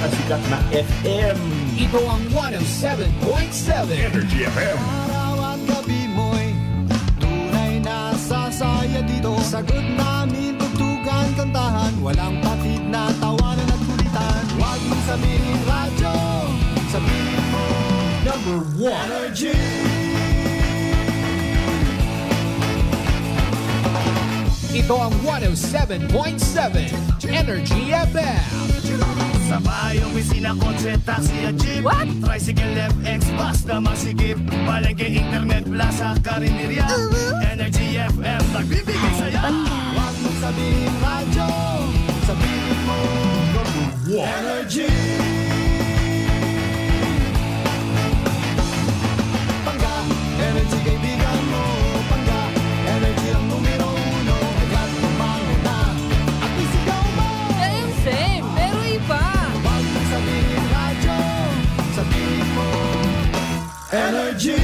pinakasikat na FM. Ito ang 107.7 Energy FM. Araw at gabi mo'y tunay na sasaya dito. Sagot namin, tugtugan, kantahan, walang patid na tawanan at kulitan. Huwag mong sabihin radyo, sabihin mo Number 1 Energy. Ito ang 107.7 Energy FM. Sa bahay, opisina, kotse, taxi at jeep. What? Tricycle, FX, bus na masikip. Palengke, internet, plaza, karinderya. Energy FM, nagbibigay saya. Huwag mong sabihin radyo, sabihin mo Number 1 Energy. Pangga, energy kaibigan mo. Pangga, energy ang numero uno. Agad pumalo na at isigaw mo. Same, pero iba. Huwag mong sabihin radyo, sabihin mo Energy.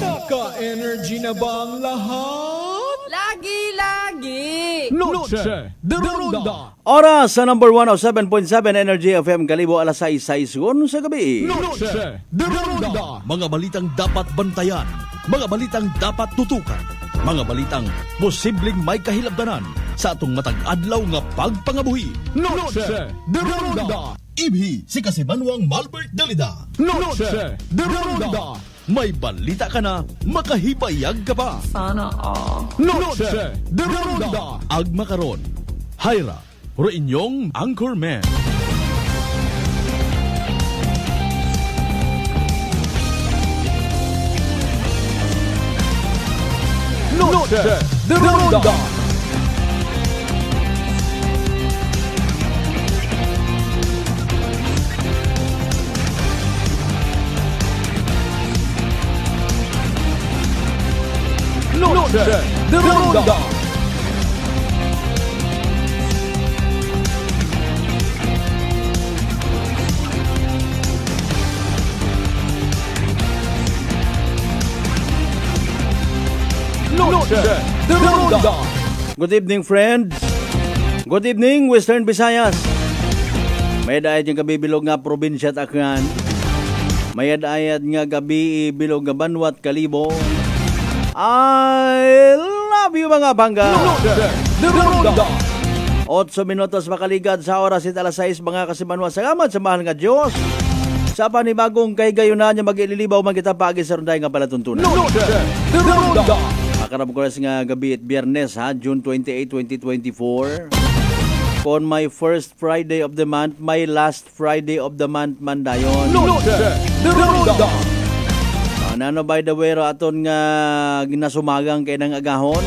Naka-energy na ba ang lahat? Lagi-lagi. Noche de Ronda. Oras sa number 107.7 Energy FM Kalibo, alas 6:06 sa gabi. Noche de Ronda. Mga balitang dapat bantayan, mga balitang dapat tutukan, mga balitang posibleng may kahilabdanan sa atong matag adlaw nga pagpangabuhi. Noche de Ronda. Ibhi si Kasibanwang Malbert Dalida. Noche de Ronda. May balita ka na, makahibayag ka pa. Noche de Ronda. Agma karon, Hyra, ro inyong Anchorman. Noche de Ronda. Noche de Ronda. Noche de Ronda. Good evening, friends. Good evening, Western Visayas. May daayat yung kabibilog nga probinsya at Aklan. May daayat nga gabi bilog nga Banwat Kalibo. I love you mga bangga. Noche de Ronda. 8 minutos makaligad sa oras at alas 6 mga kasibanwa. Salamat sa mahal nga Diyos. Sa panibagong kay gayunan niya mag-ililibaw man kita pagi sa runday nga palatuntunan. Noche de Ronda. Makarap ko nga gabi at Biyernes ha, June 28, 2024. On my first Friday of the month, my last Friday of the month man dayon. Noche de Ronda. Nano by the way ro aton nga ginasumagang kay nang agahon.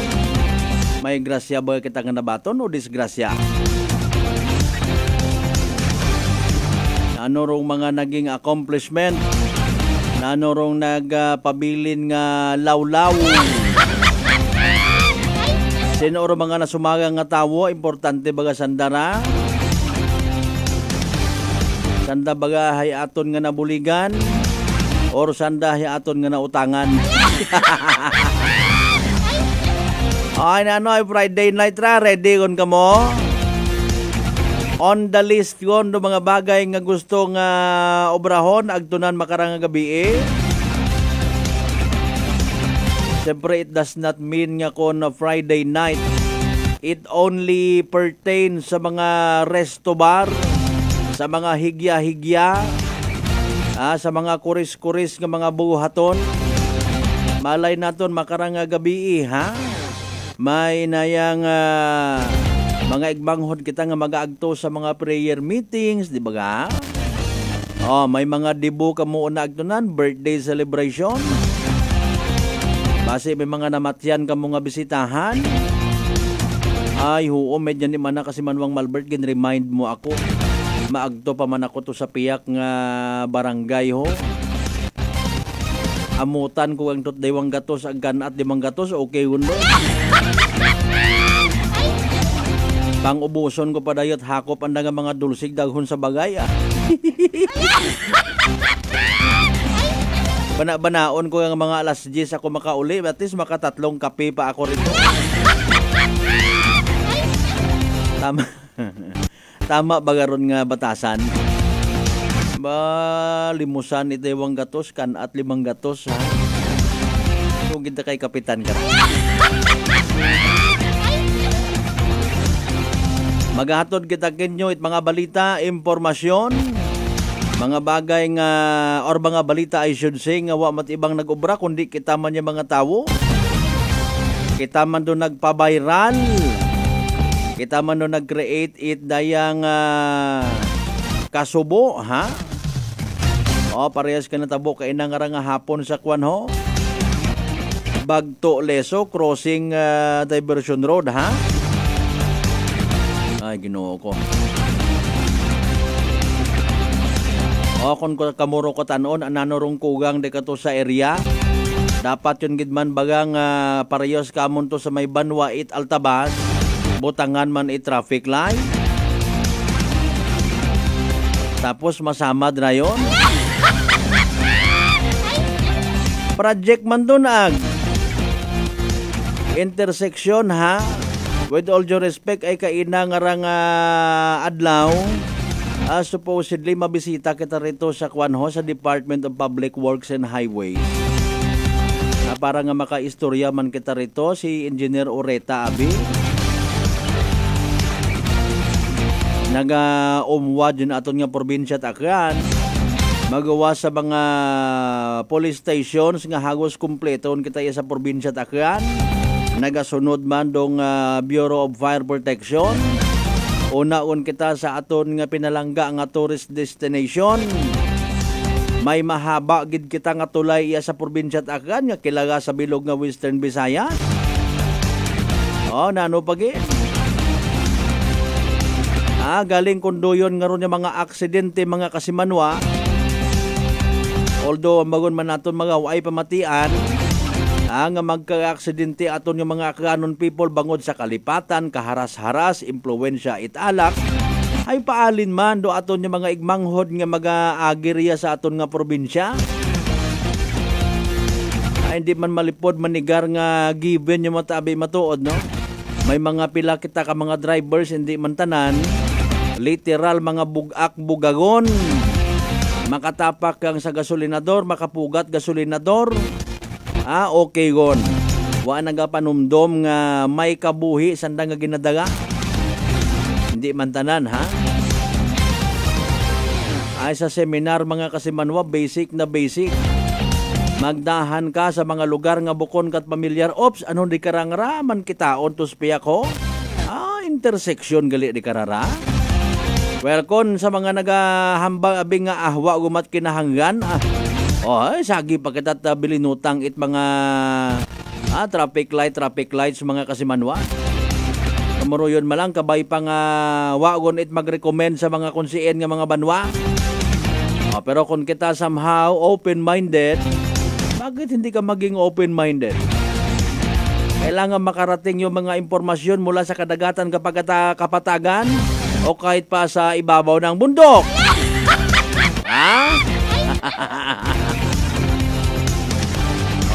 May grasya ba kita nga nabaton o disgrasya? Ano rong mga naging accomplishment? Ano rong nagpabilin nga lawlaw? Sino ro mga nasumagang nga tawo? Importante baga sandara? Sanda baga hayaton nga nabuligan? Or sanda hayaton nga nautangan? Ay na ay Friday night ra, ready kon kamo? On the list yon do mga bagay nga gusto nga obrahon agtunan makarang nga gabi eh. Siyempre it does not mean nga kon Friday night. It only pertains sa mga resto bar, sa mga higya-higya, sa mga kuris-kuris nga mga buhaton. Malay naton makarang nga gabi ha. May nayang mga igbanghod kita nga mag-aagto sa mga prayer meetings, di ba ga? Oh, may mga dibo kamo na agtunan, birthday celebration. Base may mga namatyan kamo nga bisitahan. Ay, huo, medyo ni mana kasi Manwang Malbert, gin-remind mo ako. Maagto pa man ako to sa piyak nga barangay ho. Amutan ko ang tot daywang gatos, ang ganat dimang gatos, okay hundo. Pang-ubuson ko pa dayot hakop ang nga mga dulsig daghon sa bagay Bana-banaon ko ang mga alas 10 ako makauli, at least makatatlong kape pa ako rito. Tama ba garon nga batasan? Ba, limusan ito yung gatos, kan at 5 gatos, ha? Kung kita kay kapitan ka. Maghatod kita kinyo it mga balita, impormasyon, mga bagay nga, or mga balita I should say, nga wa mat ibang nag-ubra, kundi kita man yung mga tao. Kita man doon nagpa-viral. Kita man doon nag-create it dayang kasubo, ha? O, parehas ka natabo ka inang nga hapon sa kwan ho. Bagto Leso, crossing Diversion Road, ha? Ay, Ginoo ko. O, kung kamuro ko tanon, ananorong kugang de kato sa area. Dapat yun gidman bagang parehas kamon to sa may Banwa it Altabas. Butangan man it traffic light. Tapos masamad na yun. Project man doon intersection, ha? With all due respect ay kaina nga rang adlaw. Supposedly mabisita kita rito sa Kwanho sa Department of Public Works and Highways. Para nga makaistorya man kita rito si Engineer Oreta Abi. Naga-umwad yun aton nga probinsya Takran. Magawa sa mga police stations nga hagos kumpleton kita sa probinsya Takran. Nagasunod man dong Bureau of Fire Protection. Unaon kita sa aton nga pinalangga nga tourist destination. May mahaba gid kita nga tulay iya sa probinsya Takran nga kilaga sa bilog nga Western Visayas. Nano pagi? Galing kunduyon nga ron yung mga aksidente mga kasimanwa. Although magon man naton mga way pamatian, nga magka-aksidente aton yung mga kanon people bangod sa kalipatan, kaharas-haras, impluwensya italak, ay paalin man do aton yung mga igmanghod nga mag-agirya sa aton nga probinsya. Ay hindi man malipod manigar nga given yung matabi matuod, no? May mga pila kita ka mga drivers, hindi man tanan, literal mga bugak-bugagon. Makatapak kang sa gasolinador, makapugat gasolinador. Okay gon. Wa nagapanumdom nga may kabuhi sanda nga ginadaga. Hindi man tanan, ha? Ay sa seminar mga kasimanwa, basic na basic. Magdahan ka sa mga lugar nga bukon kat pamilyar. Ops, anong di karangraman kita ontos piyak ho? Intersection gali di karara. Welcome sa mga nagahambang abing nga ahwa gumat kinahanggan. Sagi pa kita bilinutang it mga traffic lights mga kasimanwa. Kamuro yun malang kabay pa nga wagon it mag-recommend sa mga konsien nga mga banwa. Pero kung kita somehow open-minded, bakit hindi ka maging open-minded? Kailangan makarating yung mga impormasyon mula sa kadagatan kapag kapatagan o kahit pa sa ibabaw ng bundok.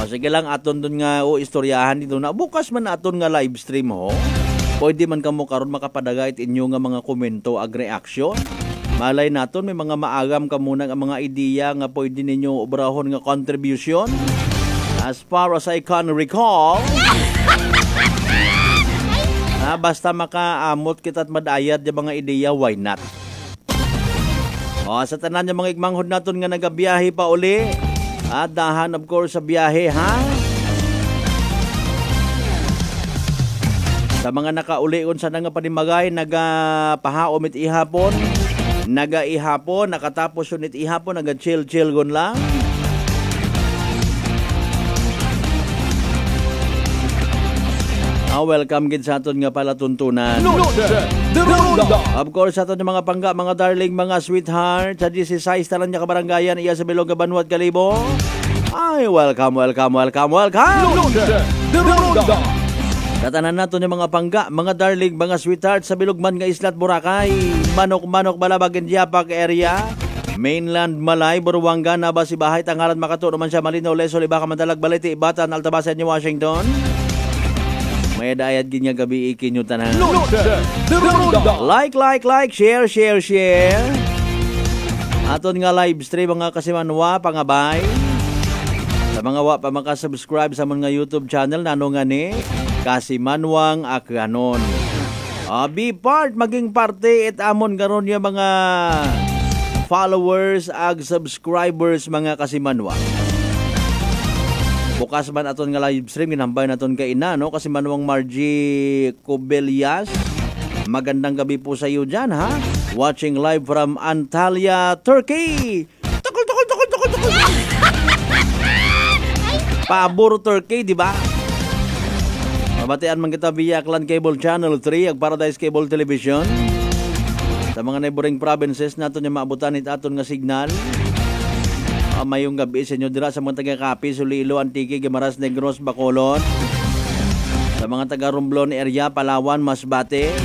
Sige lang aton dun nga istoryahan dito na bukas man aton nga live stream ho. Pwede man kamo karon makapadagay inyo nga mga komento ag reaction. Malay naton may mga maagam ka muna nga mga ideya nga pwede ninyo obrahon nga contribution. As far as I can recall, basta makaamot kita't madayad yung mga ideya, why not? Sa tanan yung mga igmanghod naton nga nagabiyahe pa uli. Dahan of course sa biyahe, ha? Sa mga nakaulion sa nga panimagay, nagapahaom it ihapon. Nagaihapon, nakatapos yun it ihapon, naga-chill-chill gon lang. Welcome gid sa aton nga pala tuntunan. Of course sa aton mga pangga, mga darling, mga sweetheart, sa 16 talan niya kabaranggayan iya sa Bilog Banwat Kalibo. Welcome. Tatanan nato ni mga pangga, mga darling, mga sweetheart sa Bilugman nga Islat Boracay, Manok Balabag Diapak area, Mainland Malay, Buruanga, Nabasibahay, Tangaran, Makato, naman siya Malinaw, Leso, Libaca, Mandalag, Balete, Ibatan, Altabasan, New Washington. May dayat ginya gabi ikinyo tanan. Noche de Ronda. Like, share. Aton nga live stream mga kasimanwa, pangabay. Sa mga wa pa makasubscribe sa mga YouTube channel, nano nga ni Kasimanwang Akranon. Be part, maging parte, it amon garon yung mga followers ag subscribers mga kasimanwa. Bukas man aton nga live stream, ginambay naton kay ina, no? Kasimanwang Margie Cobelias. Magandang gabi po sa iyo dyan, ha? Watching live from Antalya, Turkey. Tukol. Pabor, Turkey, di ba? Mabatian man kita via Aklan Cable Channel 3 ag Paradise Cable Television. Sa mga neighboring provinces naton yung maabutan it aton nga signal. Mayong gabi sa inyo dira sa mga taga-Capi, Iloilo, Antique, Guimaras, Negros, Bacolod. Sa mga taga-Romblon area, Palawan, Masbate.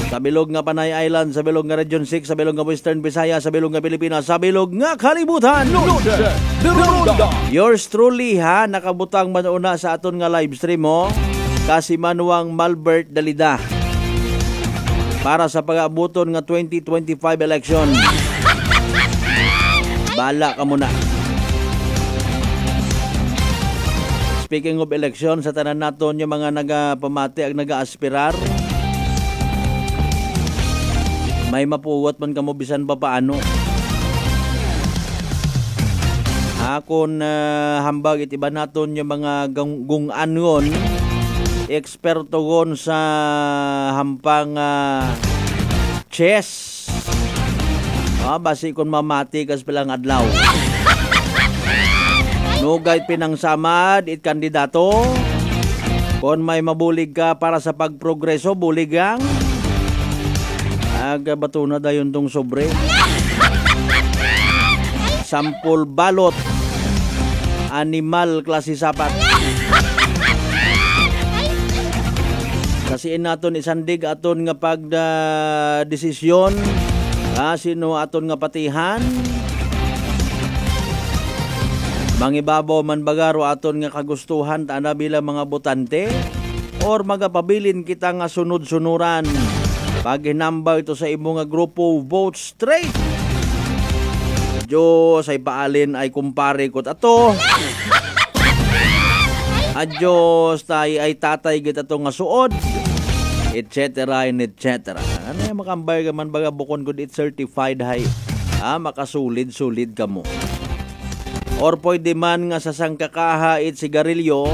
Sa bilog nga Panay Island, sa bilog nga Region 6, sa bilog nga Western Visayas, sa bilog nga Pilipinas, sa bilog nga Kalibutan. Noche de Ronda. Yours truly, ha, nakabutang manuna sa aton nga live stream mo. Kasimanwang Malbert Dalida. Para sa pag-abuton nga 2025 election. Bala ka muna. Speaking of election, sa tanan naton yung mga nagapamati ag naga-aspirar, may mapuwat man kamo bisan pa paano. Akon hambag itiba naton yung mga gungan eksperto gon sa hampang chess. Basi kon mamati kas pilang adlaw. Nugay pinangsamad it kandidato. Kon may mabulig ka para sa pagprogreso, buligang. Aga bato na dayon tong sobre. Sampol balot. Animal klase sapat. Kasi naton isandig aton nga desisyon. Sino aton nga patihan? Mangibabaw man bagaro aton nga kagustuhan tana bilang mga botante or magapabilin kita nga sunod-sunuran pag hinamba ito sa imo nga grupo vote straight. Diyos ay paalin ay kumpare kot ato. Diyos tayo ay tatay git ato nga suod. Etc. and etc. Ano yung makambay ka man baga bukon good it certified hay. Makasulid-sulid ka mo. Or pwede man nga sa sangkakaha it sigarilyo,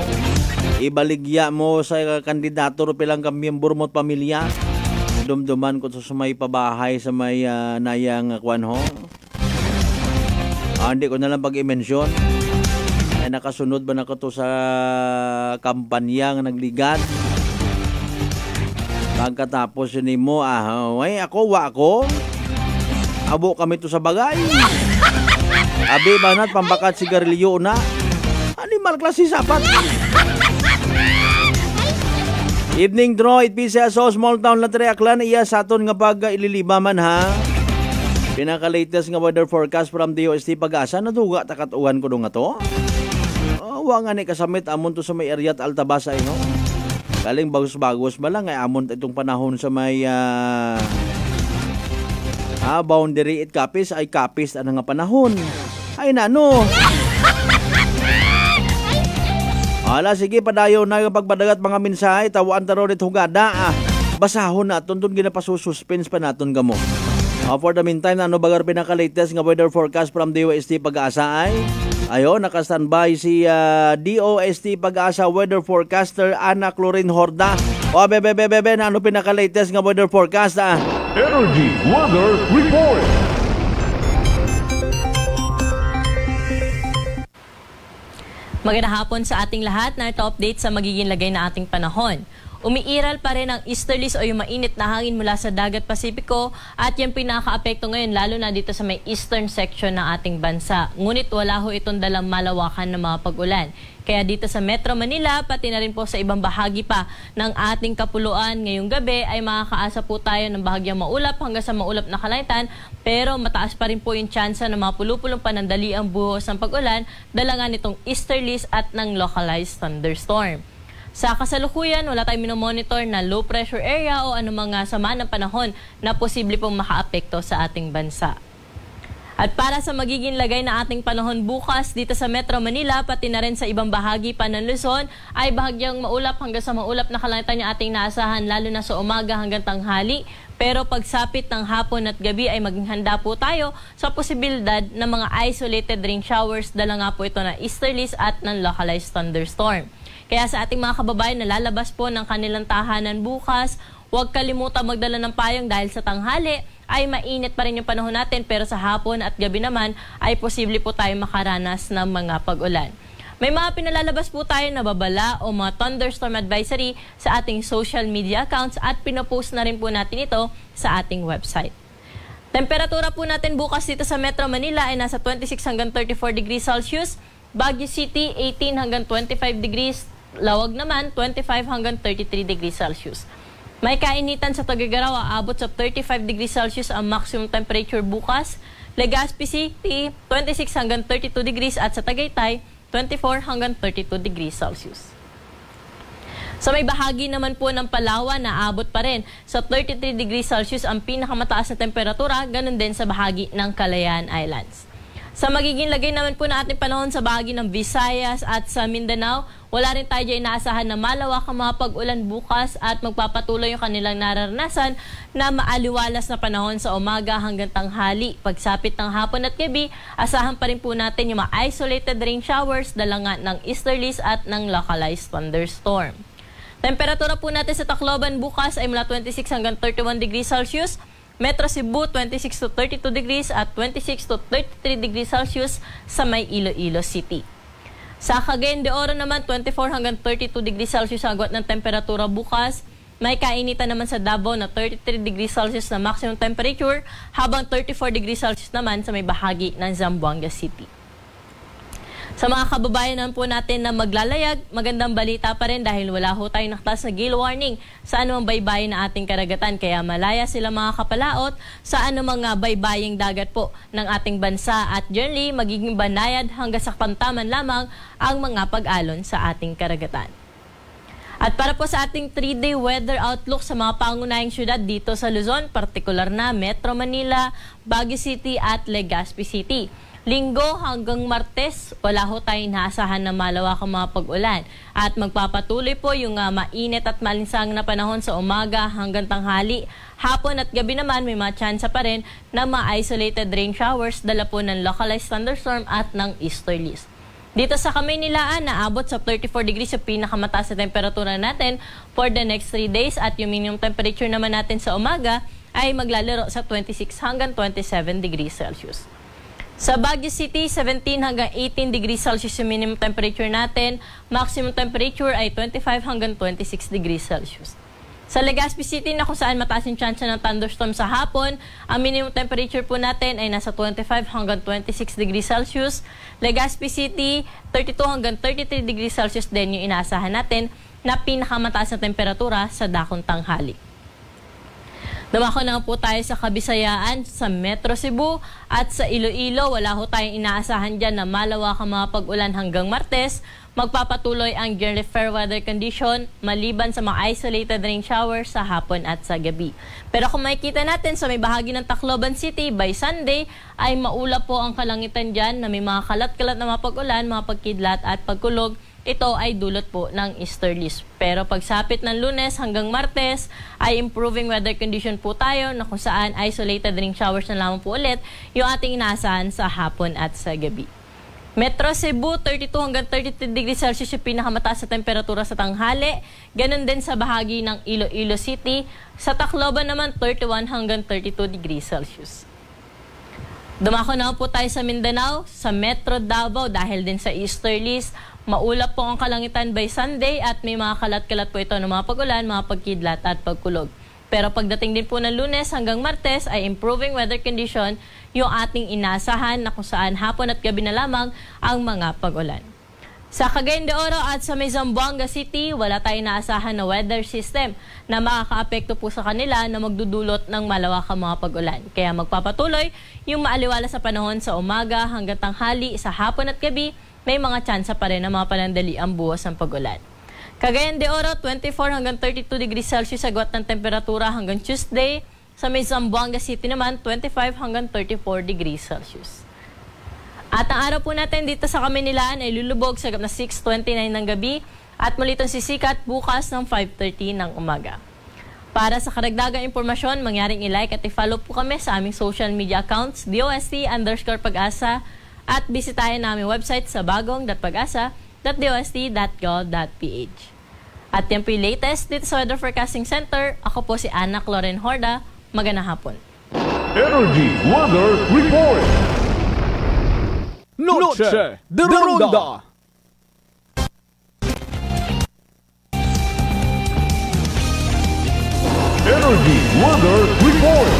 ibaligya mo sa kandidato pilang kamiyembro mo't pamilya. Dumduman ko sa may pabahay sa may nayang kwan ho. Hindi ko na lang pag-i-mention. Ay nakasunod ba na ko to sa kampanya nga nagligan? Pagkatapos yun mo, ay ako, abo kami to sa bagay. Abi banat, pambakat sigarilyo na. Animal klase sapat. Evening draw, it pisa so small town Latre Aklan, iya sa aton nga pag ililibaman ha. Pinaka-latest nga weather forecast from DOST Pag-asa, naduga takatuan ko dong nga to. Wa nga ni kasamit, amon to sa may area at Altabasa, no? Galing bagus-bagus ba lang ay amon itong panahon sa may boundary it kapis ay kapis ano nga panahon. Ay nano. Ala sige padayon na yung pagpadagat mga mensahe tawaan taro dit hugada basahon na tundon ginapasususpense pa naton gamo. For the meantime ano bagar pinaka-latest nga weather forecast from DOST Pag-asa ay ayo, naka-standby si DOST Pag-asa weather forecaster Ana Clorin Horda. Bebe, na ano pinaka-latest nga weather forecast Energy Weather Report. Magandang hapon sa ating lahat. Narito update sa magiging lagay na ating panahon. Umiiral pa rin ang easterlies o yung mainit na hangin mula sa dagat Pasipiko at yung pinaka-apekto ngayon lalo na dito sa may eastern section ng ating bansa. Ngunit wala ho itong dalang malawakan ng mga pag-ulan. Kaya dito sa Metro Manila, pati na rin po sa ibang bahagi pa ng ating kapuluan ngayong gabi ay makakaasa po tayo ng bahagyang maulap hanggang sa maulap na kalangitan. Pero mataas pa rin po yung tsansa na mapulupulong panandali ang buhos ng pag-ulan dala nga nitong easterlies at ng localized thunderstorm. Sa kasalukuyan, wala tayong minomonitor na low pressure area o anumang sama ng panahon na posible pong makaapekto sa ating bansa. At para sa magiging lagay na ating panahon bukas dito sa Metro Manila, pati na rin sa ibang bahagi pa ng Luzon, ay bahagyang maulap hanggang sa maulap na kalangitan yung ating naasahan, lalo na sa umaga hanggang tanghali. Pero pagsapit ng hapon at gabi ay maging handa po tayo sa posibilidad ng mga isolated rain showers, dala nga po ito na easterlies at ng localized thunderstorm. Kaya sa ating mga kababayan na lalabas po ng kanilang tahanan bukas, huwag kalimutan magdala ng payong dahil sa tanghali ay mainit pa rin yung panahon natin, pero sa hapon at gabi naman ay posible po tayo makaranas ng mga pag-ulan. May mga pinalalabas po tayo na babala o mga thunderstorm advisory sa ating social media accounts at pinopost na rin po natin ito sa ating website. Temperatura po natin bukas dito sa Metro Manila ay nasa 26 hanggang 34 degrees Celsius, Baguio City 18 hanggang 25 degrees, Lawag naman 25 hanggang 33 degrees Celsius. May kainitan sa Tuguegarao, aabot sa 35 degrees Celsius ang maximum temperature bukas. Legazpi City, 26 hanggang 32 degrees at sa Tagaytay, 24 hanggang 32 degrees Celsius. Sa may bahagi naman po ng Palawan, naabot pa rin sa 33 degrees Celsius ang pinakamataas na temperatura, ganun din sa bahagi ng Kalayaan Islands. Sa magiging lagay naman po na ating panahon sa bahagi ng Visayas at sa Mindanao, wala rin tayo dyan inaasahan na malawak ang mga pag-ulan bukas at magpapatuloy yung kanilang nararanasan na maaliwalas na panahon sa umaga hanggang tanghali. Pagsapit ng hapon at gabi, asahan pa rin po natin yung mga isolated rain showers, dala nga ng easterlies at ng localized thunderstorm. Temperatura po natin sa Tacloban bukas ay mula 26 hanggang 31 degrees Celsius, Metro Cebu 26 to 32 degrees at 26 to 33 degrees Celsius sa may Iloilo City. Sa Cagayan de Oro naman 24 hanggang 32 degrees Celsius ang agwat ng temperatura bukas. May kainitan naman sa Davao na 33 degrees Celsius na maximum temperature, habang 34 degrees Celsius naman sa may bahagi ng Zamboanga City. Sa mga kababayan naman po natin na maglalayag, magandang balita pa rin dahil wala ho tayong nakatas na gale warning sa anumang baybayin na ating karagatan. Kaya malaya sila mga kapalaot sa anumang baybaying dagat po ng ating bansa at generally magiging banayad hanggang sa pantaman lamang ang mga pag-alon sa ating karagatan. At para po sa ating 3-day weather outlook sa mga pangunahing syudad dito sa Luzon, partikular na Metro Manila, Baguio City at Legazpi City. Linggo hanggang Martes, wala ho tayong naasahan na malawak ang mga pag-ulan. At magpapatuloy po yung mainit at malinsang na panahon sa umaga hanggang tanghali. Hapon at gabi naman may mga tsansa pa rin na mga isolated rain showers, dala po ng localized thunderstorm at ng easterlies. Dito sa Kamaynilaan, naabot sa 34 degrees yung pinakamataas na temperatura natin for the next 3 days at yung minimum temperature naman natin sa umaga ay maglalaro sa 26 hanggang 27 degrees Celsius. Sa Baguio City, 17 hanggang 18 degrees Celsius yung minimum temperature natin. Maximum temperature ay 25 hanggang 26 degrees Celsius. Sa Legazpi City na kung saan mataas yung chance ng thunderstorm sa hapon, ang minimum temperature po natin ay nasa 25 hanggang 26 degrees Celsius. Legazpi City, 32 hanggang 33 degrees Celsius din yung inaasahan natin na pinakamataas na temperatura sa dakong tanghali. Dumako na po tayo sa Kabisayaan, sa Metro Cebu at sa Iloilo. Wala ho tayong inaasahan dyan na malawak ang mga pag-ulan hanggang Martes. Magpapatuloy ang generally fair weather condition maliban sa mga isolated rain showers sa hapon at sa gabi. Pero kung makikita natin sa may bahagi ng Tacloban City, by Sunday ay maulap po ang kalangitan dyan na may mga kalat-kalat na mga pag-ulan, mga pagkidlat at pagkulog. Ito ay dulot po ng easterlies. Pero pagsapit ng Lunes hanggang Martes ay improving weather condition po tayo na kung saan isolated rain showers na lamang po ulit yung ating inaasahan sa hapon at sa gabi. Metro Cebu, 32 hanggang 33 degrees Celsius yung pinakamataas sa temperatura sa tanghali. Ganon din sa bahagi ng Iloilo City. Sa Tacloban naman, 31 hanggang 32 degrees Celsius. Dumako na po tayo sa Mindanao, sa Metro Davao dahil din sa easterlies. Maulap po ang kalangitan by Sunday at may mga kalat-kalat po ito ng mga pag-ulan, mga pagkidlat at pagkulog. Pero pagdating din po ng Lunes hanggang Martes ay improving weather condition yung ating inaasahan na kung saan hapon at gabi na lamang ang mga pag-ulan. Sa Cagayan de Oro at sa may Zamboanga City, wala tayong naasahan na weather system na makakaapekto po sa kanila na magdudulot ng malawakang mga pag-ulan. Kaya magpapatuloy yung maaliwala sa panahon sa umaga hanggang tanghali, sa hapon at gabi, may mga tsansa pa rin na mga panandali ang buwas ng pag-ulan. Cagayan de Oro, 24 hanggang 32 degrees Celsius agwat ng temperatura hanggang Tuesday. Sa may Zamboanga City naman, 25 hanggang 34 degrees Celsius. At ang araw po natin dito sa Kamaynilaan ay lulubog sa gab na 6:29 ng gabi at muli itong sisikat bukas ng 5:30 ng umaga. Para sa karagdagang impormasyon, mangyaring i-like at i-follow po kami sa aming social media accounts, DOST_Pag-asa, at bisitahin namin website sa bagong.pag-asa.dost.gov.ph. At yan po yung latest dito sa Weather Forecasting Center. Ako po si Ana Cloren Horda. Magandang hapon. Energy Weather Report. Noche de Ronda. Energy Weather Report.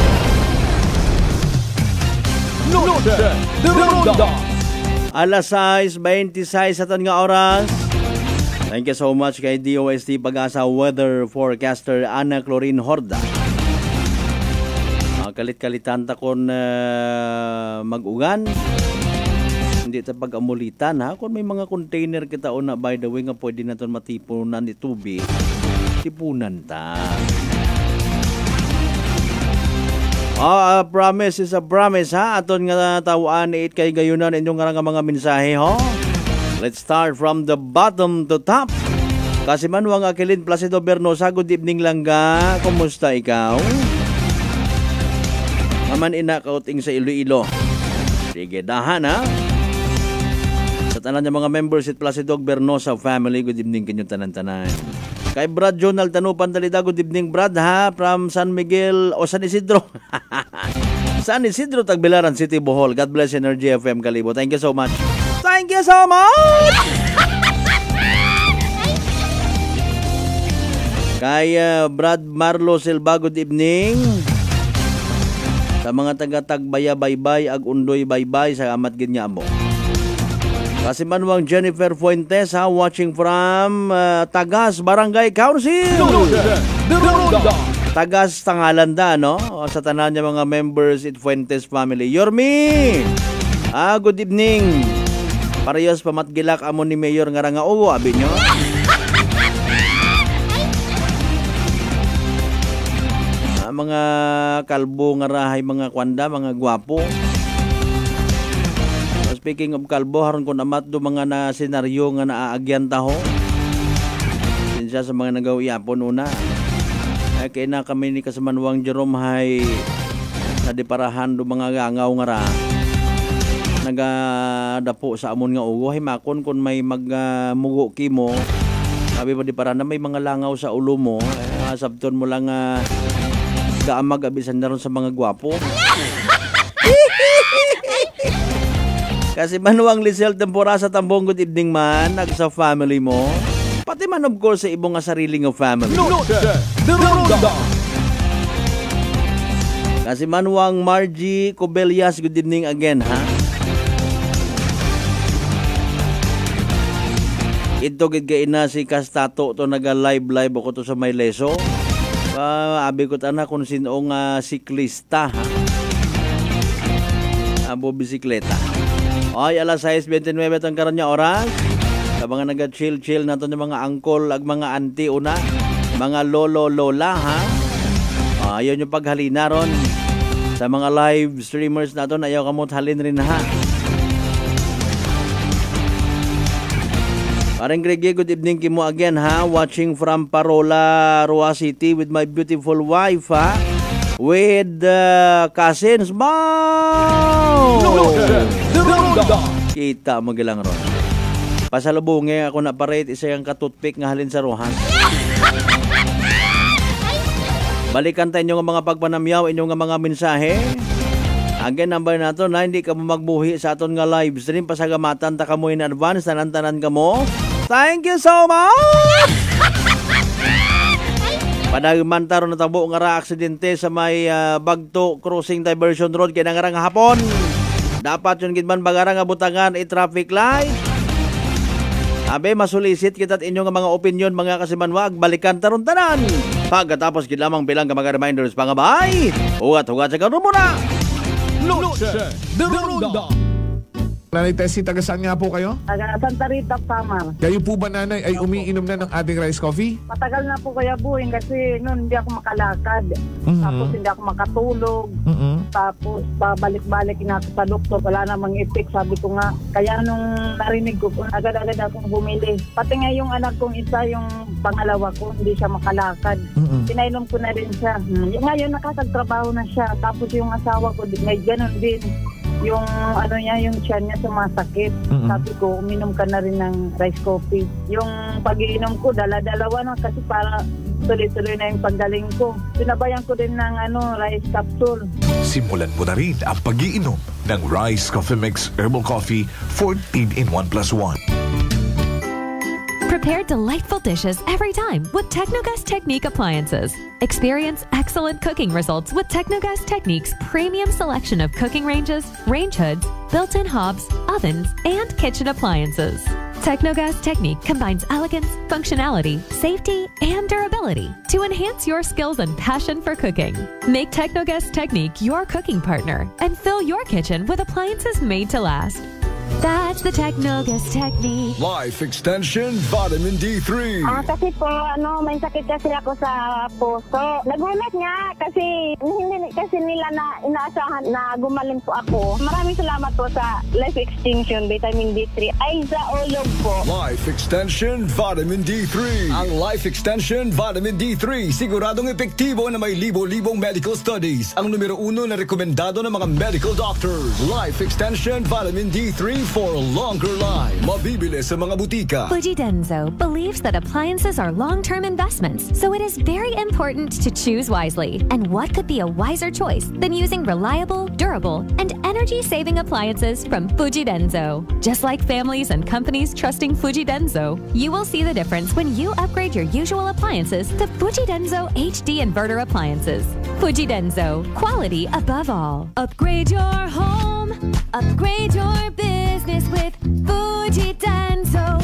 Noche de Ronda. Alas 6:26 sa nga oras. Thank you so much kay DOST Pag-asa Weather Forecaster Ana Clorin Horda. Kalit-kalitan ta kon mag-ugan. Hindi ta pag-amulitan ha. Kung may mga container kita na by the way nga pwede naton matipunan ni tubig, tipunan ta. Promise is a promise ha. Aton nga tawaan 8 kay gayunan inyong nga mga mensahe ho. Let's start from the bottom to top. Kasi Manuang Aquilin Placido Bernosa, good evening langga. Kumusta ikaw? Maman ina kauting sa Iloilo. Sige, dahan ha. Sa tanan niya mga members at Placido Bernosa family, good evening kanyang tanan-tanan. Kay Brad Jonal Tanupan Talida, good evening Brad ha. From San Miguel o San Isidro. San Isidro, Tagbilaran City, Bohol. God bless Energy FM Kalibo. Thank you so much. Thank you so much! Kay Brad Marlo Silva, good evening. Sa mga taga-tagbaya baybay, ag-undoy baybay sa amat ginya mo. Kasi Manuang Jennifer Fuentes ha, watching from Tagas Barangay Council. Tagas Tangalanda, no? O, sa tanan niya mga members at Fuentes family. Yormi! Good evening. Parehas pamatgilak amon ni Mayor nga nga uwo, abi nyo. Mga kalbo nga rahay, mga kwanda, mga gwapo. Speaking of kalbo, haron ko namat do mga na senaryo nga naaagyan taho. Sinsya sa mga nagaw-iapon una. Kaya na kami ni Kasamanuang Jerome hay nadiparahan do mga gangaw nga ra. Nagadapo sa amon nga ugo hay makon kun may magmugo kimo sabi pa di para na may mga langaw sa ulo mo sabton mo lang gaamag abisan na ron sa mga gwapo. Kasi Manuang Lisel Tempora sa Tambong, good evening man nag sa family mo pati man of course sa ibong nga sarili nga family. Noche de Ronda. Kasi Manuang Margie Cobelias, good evening again ha. Ito gid na si Kastato to naga-live ako to sa may leso. Abi ko tana kung sinong siklista ha. Abo bisikleta. Ay alas 6:29 tong karon nya oras. Sa mga naga-chill nato ng mga angkol ag mga auntie una, mga lolo lola ha. Ayaw nyo paghalina ron. Sa mga live streamers nato ayaw kamot halin rin ha. Parang Greg, good evening kimo again ha. Watching from Parola, Roa City with my beautiful wife ha. With cousins. Wow! Kita magalang ron. Pasalubungi ako na parate isa yung katutpik nga halin sa Rohan. Balikan tayo inyong mga pagpanamyaw, inyong mga mensahe. Again, number na to na hindi ka mo magbuhi sa aton nga live stream. Pasagamatan ta kamo in advance, tanan-tanan ka mo. Thank you so much! Padagmantaro na tabo nga ra aksidente sa may Bagto Crossing Diversion Road kaya nga nga hapon. Dapat yun gidman bagara nga butangan i-traffic light. Abe, masulisit kita at inyong mga opinion mga kasimanwag. Balikan taron tanan. Pagkatapos gid lamang bilang ka mga reminders pangabay. Hugat sa karon muna. Noche de Ronda. Nanay Tessie, taga saan nga po kayo? Taga Santa Rita, Samar. Kayo po ba, nanay, ay umiinom na ng ating rice coffee? Matagal na po Kuya Buing kasi noon hindi ako makalakad. Tapos hindi ako makatulog. Tapos pabalik-balik na ako sa doktor. Wala namang effect. Sabi ko nga, kaya nung narinig ko, agad-agad akong bumili. Pati nga yung anak kong isa, yung pangalawa ko, hindi siya makalakad. Pinainom ko na rin siya. Ngayon nakakagtrabaho na siya. Tapos yung asawa ko, may ganun din. Yung ano niya, yung tiyan niya sumasakit. Sabi ko, uminom ka na rin ng rice coffee. Yung pag-iinom ko, dala-dalawa na kasi para tuloy-tuloy na yung paggaling ko. Sinabayan ko din ng rice capsule. Simulan mo na rin ang pag-iinom ng Rice Coffee Mix Herbal Coffee 14 in 1 plus 1. Prepare delightful dishes every time with Technogas Technique appliances. Experience excellent cooking results with Technogas Technique's premium selection of cooking ranges, range hoods, built-in hobs, ovens, and kitchen appliances. Technogas Technique combines elegance, functionality, safety, and durability to enhance your skills and passion for cooking. Make Technogas Technique your cooking partner and fill your kitchen with appliances made to last. That's the Technogas Technique. Life Extension Vitamin D3. Kasi po, may sakit kasi ako sa puso. Nagulat nga kasi hindi kasi nila na inaasahan na gumaling po ako. Maraming salamat po sa Life Extension Vitamin D3. Aiza Olog po. Life Extension Vitamin D3. Ang Life Extension Vitamin D3 siguradong epektibo na may libo-libong medical studies. Ang numero 1 na rekomendado ng mga medical doctors. Life Extension Vitamin D3 for a longer life. Mabibili sa mga butika. Fuji Denso believes that appliances are long-term investments, so it is very important to choose wisely. And what could be a wiser choice than using reliable, durable, and energy-saving appliances from Fuji Denso? Just like families and companies trusting Fuji Denso, you will see the difference when you upgrade your usual appliances to Fuji Denso HD Inverter appliances. Fuji Denso, quality above all. Upgrade your home, upgrade your business with Fuji Denso,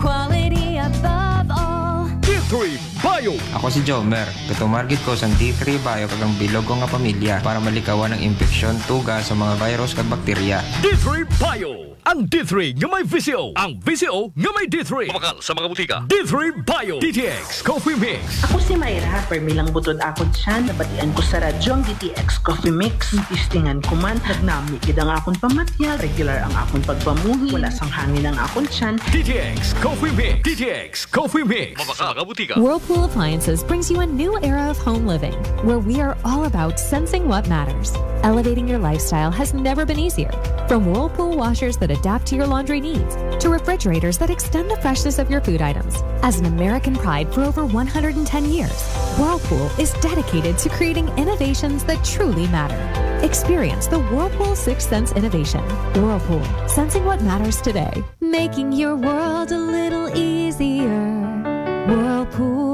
quality above all. D3 Bio. Ako si Jomer. Katumargit ko sa D3 Bio kagang bilog ko nga pamilya para malikawan ng infeksyon, tuga sa mga virus kag bakterya. D3 Bio. Ang D3 nga may VCO. Ang VCO nga may D3. Kumakal sa mga butika. D3 Bio. DTX Coffee Mix. Ako si Mayra. Permilang butod akon siya. Nabatian ko sa radyo ang DTX Coffee Mix. Tistingan ko man. Nagnami gid ang akon pamatya. Regular ang akon pagpamuhi. Wala sang hangin ang akon siyan. DTX Coffee Mix. DTX Coffee Mix. Kumakal sa mga butika. Whirlpool Appliances brings you a new era of home living, where we are all about sensing what matters. Elevating your lifestyle has never been easier. From Whirlpool washers that adapt to your laundry needs, to refrigerators that extend the freshness of your food items. As an American pride for over 110 years, Whirlpool is dedicated to creating innovations that truly matter. Experience the Whirlpool Sixth Sense innovation. Whirlpool, sensing what matters today. Making your world a little easier. Whirlpool.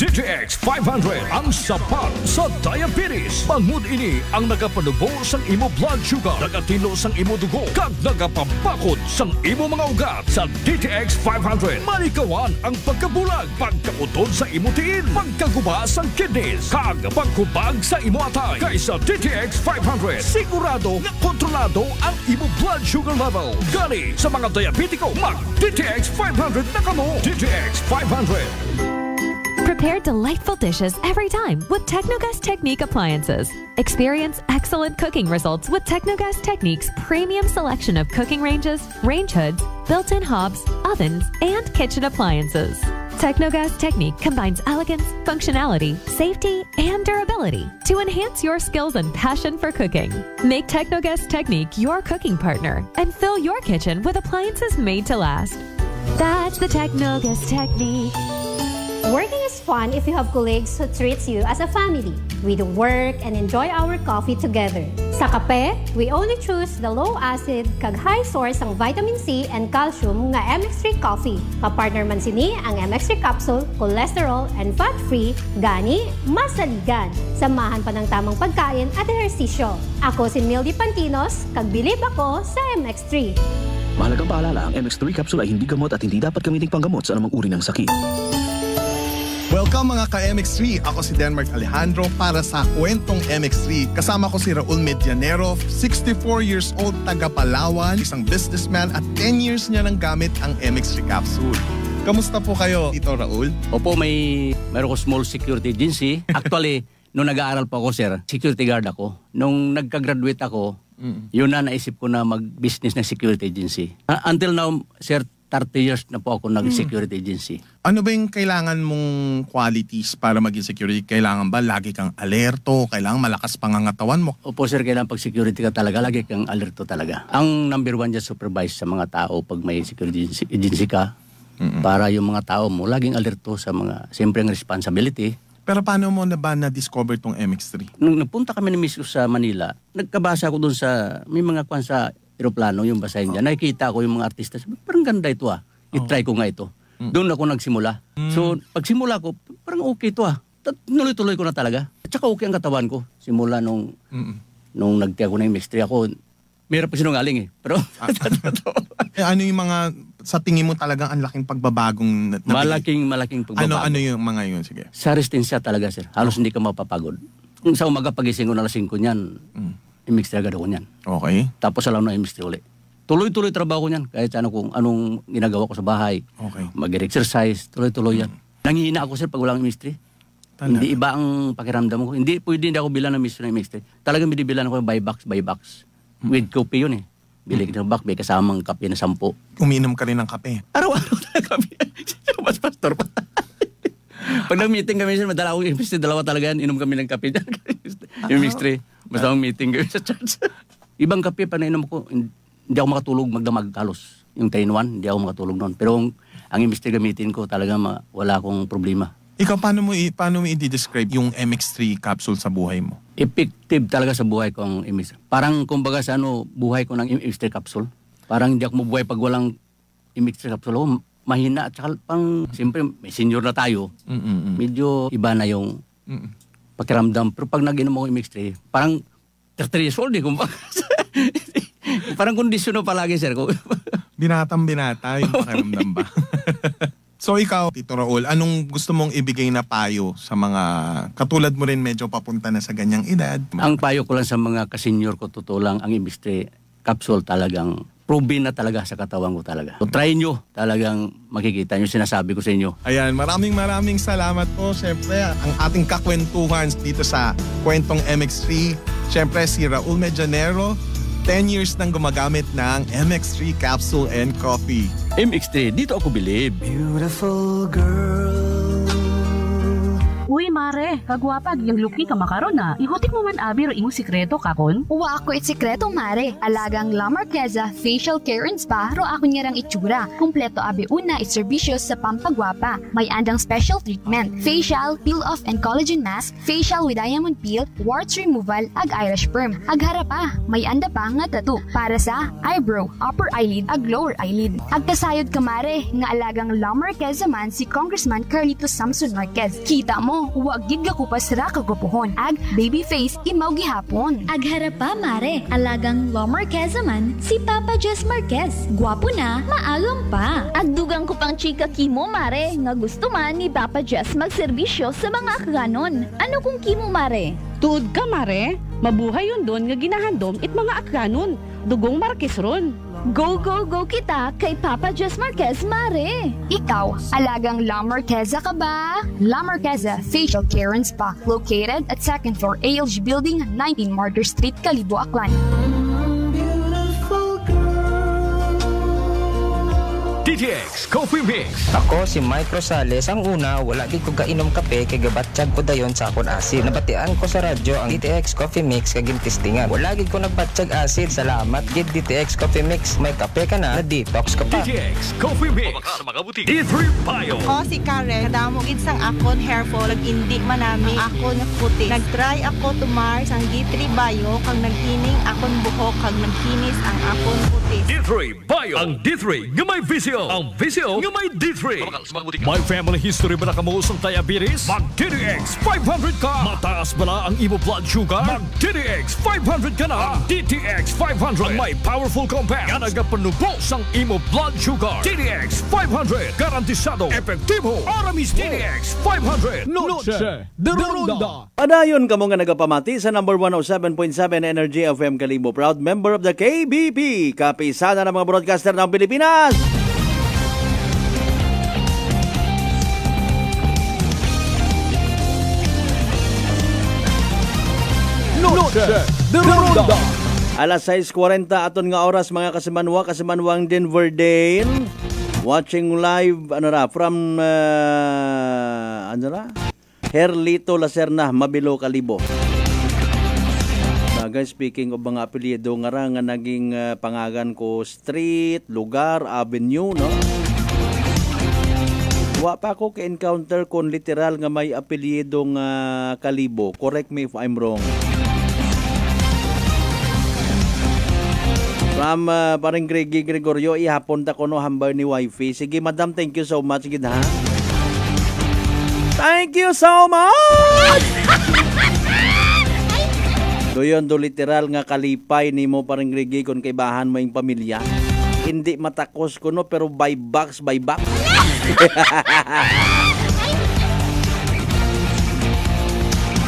DTX 500 ang sapat sa diabetes. Bangod ini ang nagapanubo sang imo blood sugar, nagatilo sang imo dugo, kag nagapapakod sang imo mga ugat. Sa DTX 500, malikawan ang pagkabulag, pagkautod sa imo tiin, pagkaguba sang kidneys, kag pagkubag sa imo atay. Kaysa DTX 500, sigurado nga kontrolado ang imo blood sugar level. Gani sa mga diabetiko, mag DTX 500 na kamo. DTX 500. Prepare delightful dishes every time with Technogas Technique appliances. Experience excellent cooking results with Technogas Technique's premium selection of cooking ranges, range hoods, built-in hobs, ovens, and kitchen appliances. Technogas Technique combines elegance, functionality, safety, and durability to enhance your skills and passion for cooking. Make Technogas Technique your cooking partner and fill your kitchen with appliances made to last. That's the Technogas Technique. Working is fun if you have colleagues who treats you as a family. We do work and enjoy our coffee together. Sa kape, we only choose the low-acid kag high source ang vitamin C and calcium nga MX3 coffee. Kapartner man sini ang MX3 capsule, cholesterol and fat-free, gani masaligan. Samahan pa ng tamang pagkain at ehersisyo. Ako si Mildy Pantinos, kag bilib ako sa MX3. Mahalagang paalala, ang MX3 capsule ay hindi gamot at hindi dapat gamiting panggamot sa anumang uri ng sakit. Welcome mga ka-MX3. Ako si Denmark Alejandro para sa Kwentong MX3. Kasama ko si Raul Medianero, 64 years old, taga Palawan, isang businessman at 10 years niya nang gamit ang MX3 capsule. Kamusta po kayo, Tito Raul? Opo, meron ko small security agency. Actually, nung nag-aaral pa ako, sir, security guard ako. Nung nagka-graduate ako, yun na naisip ko na mag-business ng security agency. Until now, sir, 30 years na po ako nag-security agency. Ano ba yung kailangan mong qualities para maging security? Kailangan ba lagi kang alerto? Kailangan malakas pangangatawan mo? Opo sir, kailangan pag security ka talaga, lagi kang alerto talaga. Ang number one dyan, supervise sa mga tao pag may security agency ka. Para yung mga tao mo, laging alerto sa mga, siyempre ang responsibility. Pero paano mo na ba na-discover tong MX3? Nung napunta kami ni Miss sa Manila, nagkabasa ako dun sa, may mga kwan sa aeroplano, yung basahin dyan. Nakikita ko yung mga artista. Parang ganda ito I-try ko nga ito. Doon ako nagsimula. So, pagsimula ko, parang okay ito Nuloy-tuloy ko na talaga. At saka okay ang katawan ko. Simula nung nagtiya ko na yung MX3 ako, mayroon pa sinungaling Pero, ano yung mga, sa tingin mo talagang ang laking pagbabagong malaking pagbabago. Ano yung mga yun? Sige. Sa resistensya talaga, sir. Halos hindi ka mapapagod. Sa umaga pagising ko na 5 niyan, MX3 agad ako niyan. Okay. Tapos alam na MX3 ulit. Tuloy-tuloy trabaho ko niyan. Kahit kung anong ginagawa ko sa bahay. Okay. Mag-exercise, tuloy-tuloy yan. Nangihina ako sir pag walang MX3. Hindi iba ang pakiramdam ko. Hindi ako bilan ng MX3. Talagang binibilan ako by box. With coffee yun Bili ka ng box, may kasamang kape na 10. Umiinom ka rin ng kape? Araw-araw na kape. Mas pastor pa. Pag nag-meeting kami sir, madala akong MX3, dalawa talaga yan. Inom kami ng kape dyan. MX3. Basta akong meeting kami sa church. Ibang kape pa nainom ko, hindi ako makatulog magdamag halos. Yung 10-1, hindi ako makatulog noon. Pero ang MX3 gamitin ko talaga wala akong problema. Ikaw, paano mo i-describe yung MX3 capsule sa buhay mo? Effective talaga sa buhay ko ang MX3. Parang kumbaga sa buhay ko ng MX3 capsule. Parang hindi ako mabuhay pag walang MX3 capsule. Mahina at saka siyempre may senior na tayo. Medyo iba na yung pakiramdam. Pero pag nag-inom ako MX3, parang 30 years old kumbaga. Parang kondisyon na palagi, sir. Binatang-binata yung pakiramdam ba? So ikaw, Tito Raul, anong gusto mong ibigay na payo sa mga katulad mo rin medyo papunta na sa ganyang edad? Ang payo ko lang sa mga kasenyor ko, totoo lang, ang MX3 capsule talagang proven na talaga sa katawan ko talaga. So try nyo, talagang makikita nyo, sinasabi ko sa inyo. Ayan, maraming salamat po. Siyempre, ang ating kakwentuhan dito sa Kwentong MX3. Siyempre, si Raul Medianero, 10 years nang gumagamit ng MX3 capsule and coffee. MX3, dito ako bilib. Beautiful girl. Uy, mare, kagwapag, yung luki ka makaron na. Ihutik mo man abi ro imo sikreto kakon. Uwa ako sikreto, mare. Alagang La Marqueza Facial Care and Spa ro ako niyarang itsura. Kumpleto abi una iserbisyo sa pampagwapa. May andang special treatment, facial, peel-off and collagen mask, facial with diamond peel, warts removal, ag eyelash perm. Ag harapa, may anda pa nga tattoo para sa eyebrow, upper eyelid, ag lower eyelid. Ag kasayod ka, mare, nga alagang La Marqueza man si Congressman Carlito Samson Marquez. Kita mo, huwag gid ka kupas ra kagupuhon. Ag baby face imaw gihapon. Ag harapa, mare, alagang La Marqueza man si Papa Jess Marquez. Gwapo na, maagam pa. Ag dugang ko pang chika kimo, mare, nga gusto man ni Papa Jess magserbisyo sa mga akganon. Ano kung kimo, mare? Tuod ka, mare. Mabuhay yun doon nga ginahandom it mga akganon. Dugong Marquez ron. Go kita kay Papa Jess Marquez, mare. Ikaw, alagang La Marqueza ka ba? La Marqueza Facial Care and Spa, located at 2nd floor ALG Building, 19 Martyr Street, Kalibo, Aklan. DTX Coffee Mix. Ako si Mike Rosales. Ang una, wala di ko kainom kape kay gabatsyag ko dayon sa akon asid. Nabatian ko sa radyo ang DTX Coffee Mix kay gintistingan. Wala gid ko nagbatsyag asid. Salamat gid DTX Coffee Mix. May kape ka na detox ka pa. DTX Coffee Mix. D3 Bio. O si Karen, kadamo gid sang akon hair fall ag indi manami akon puti. Nagtry ako tumar sang D3 Bio kag nagkining akon buhok kag nagkinis ang akon puti. D3 Bio. Ang D3 nga may visit VCO. Ang VCO nga may D3. May family history ba na kamo sa diabetes? Mag DTX 500 ka. Mataas bala ang imo blood sugar? Mag DTX 500 ka na. Ang DTX 500 ang may powerful compounds nga nagapanubos ang imo blood sugar. DTX 500 garantisado epektibo. Aramis DTX 500 Noche de Ronda. Padayon kamo nga nagapamati sa number 107.7 Energy FM Kalibo. Proud member of the KBP, kapisada ng mga broadcaster ng Pilipinas. Noche de Ronda. Alas 6:40 aton nga oras mga kasimanwang Denver Dane. Watching live from Herlito Lacerna, Mabilo, Kalibo. Guys, speaking of mga apelyido nga naging pangagan ko street, lugar, avenue, no? Wa pa ko ka-encounter kon literal nga may apelyido nga Kalibo. Correct me if I'm wrong. From parang Gregorio, ihapon ta ko no hambay ni wifey. Sige, madam, thank you so much. Sige, ha? Thank you so much! Doyon do literal nga kalipay ni mo parang Gregi kon kay bahan mo yung pamilya. Hindi matakos ko no, pero by box.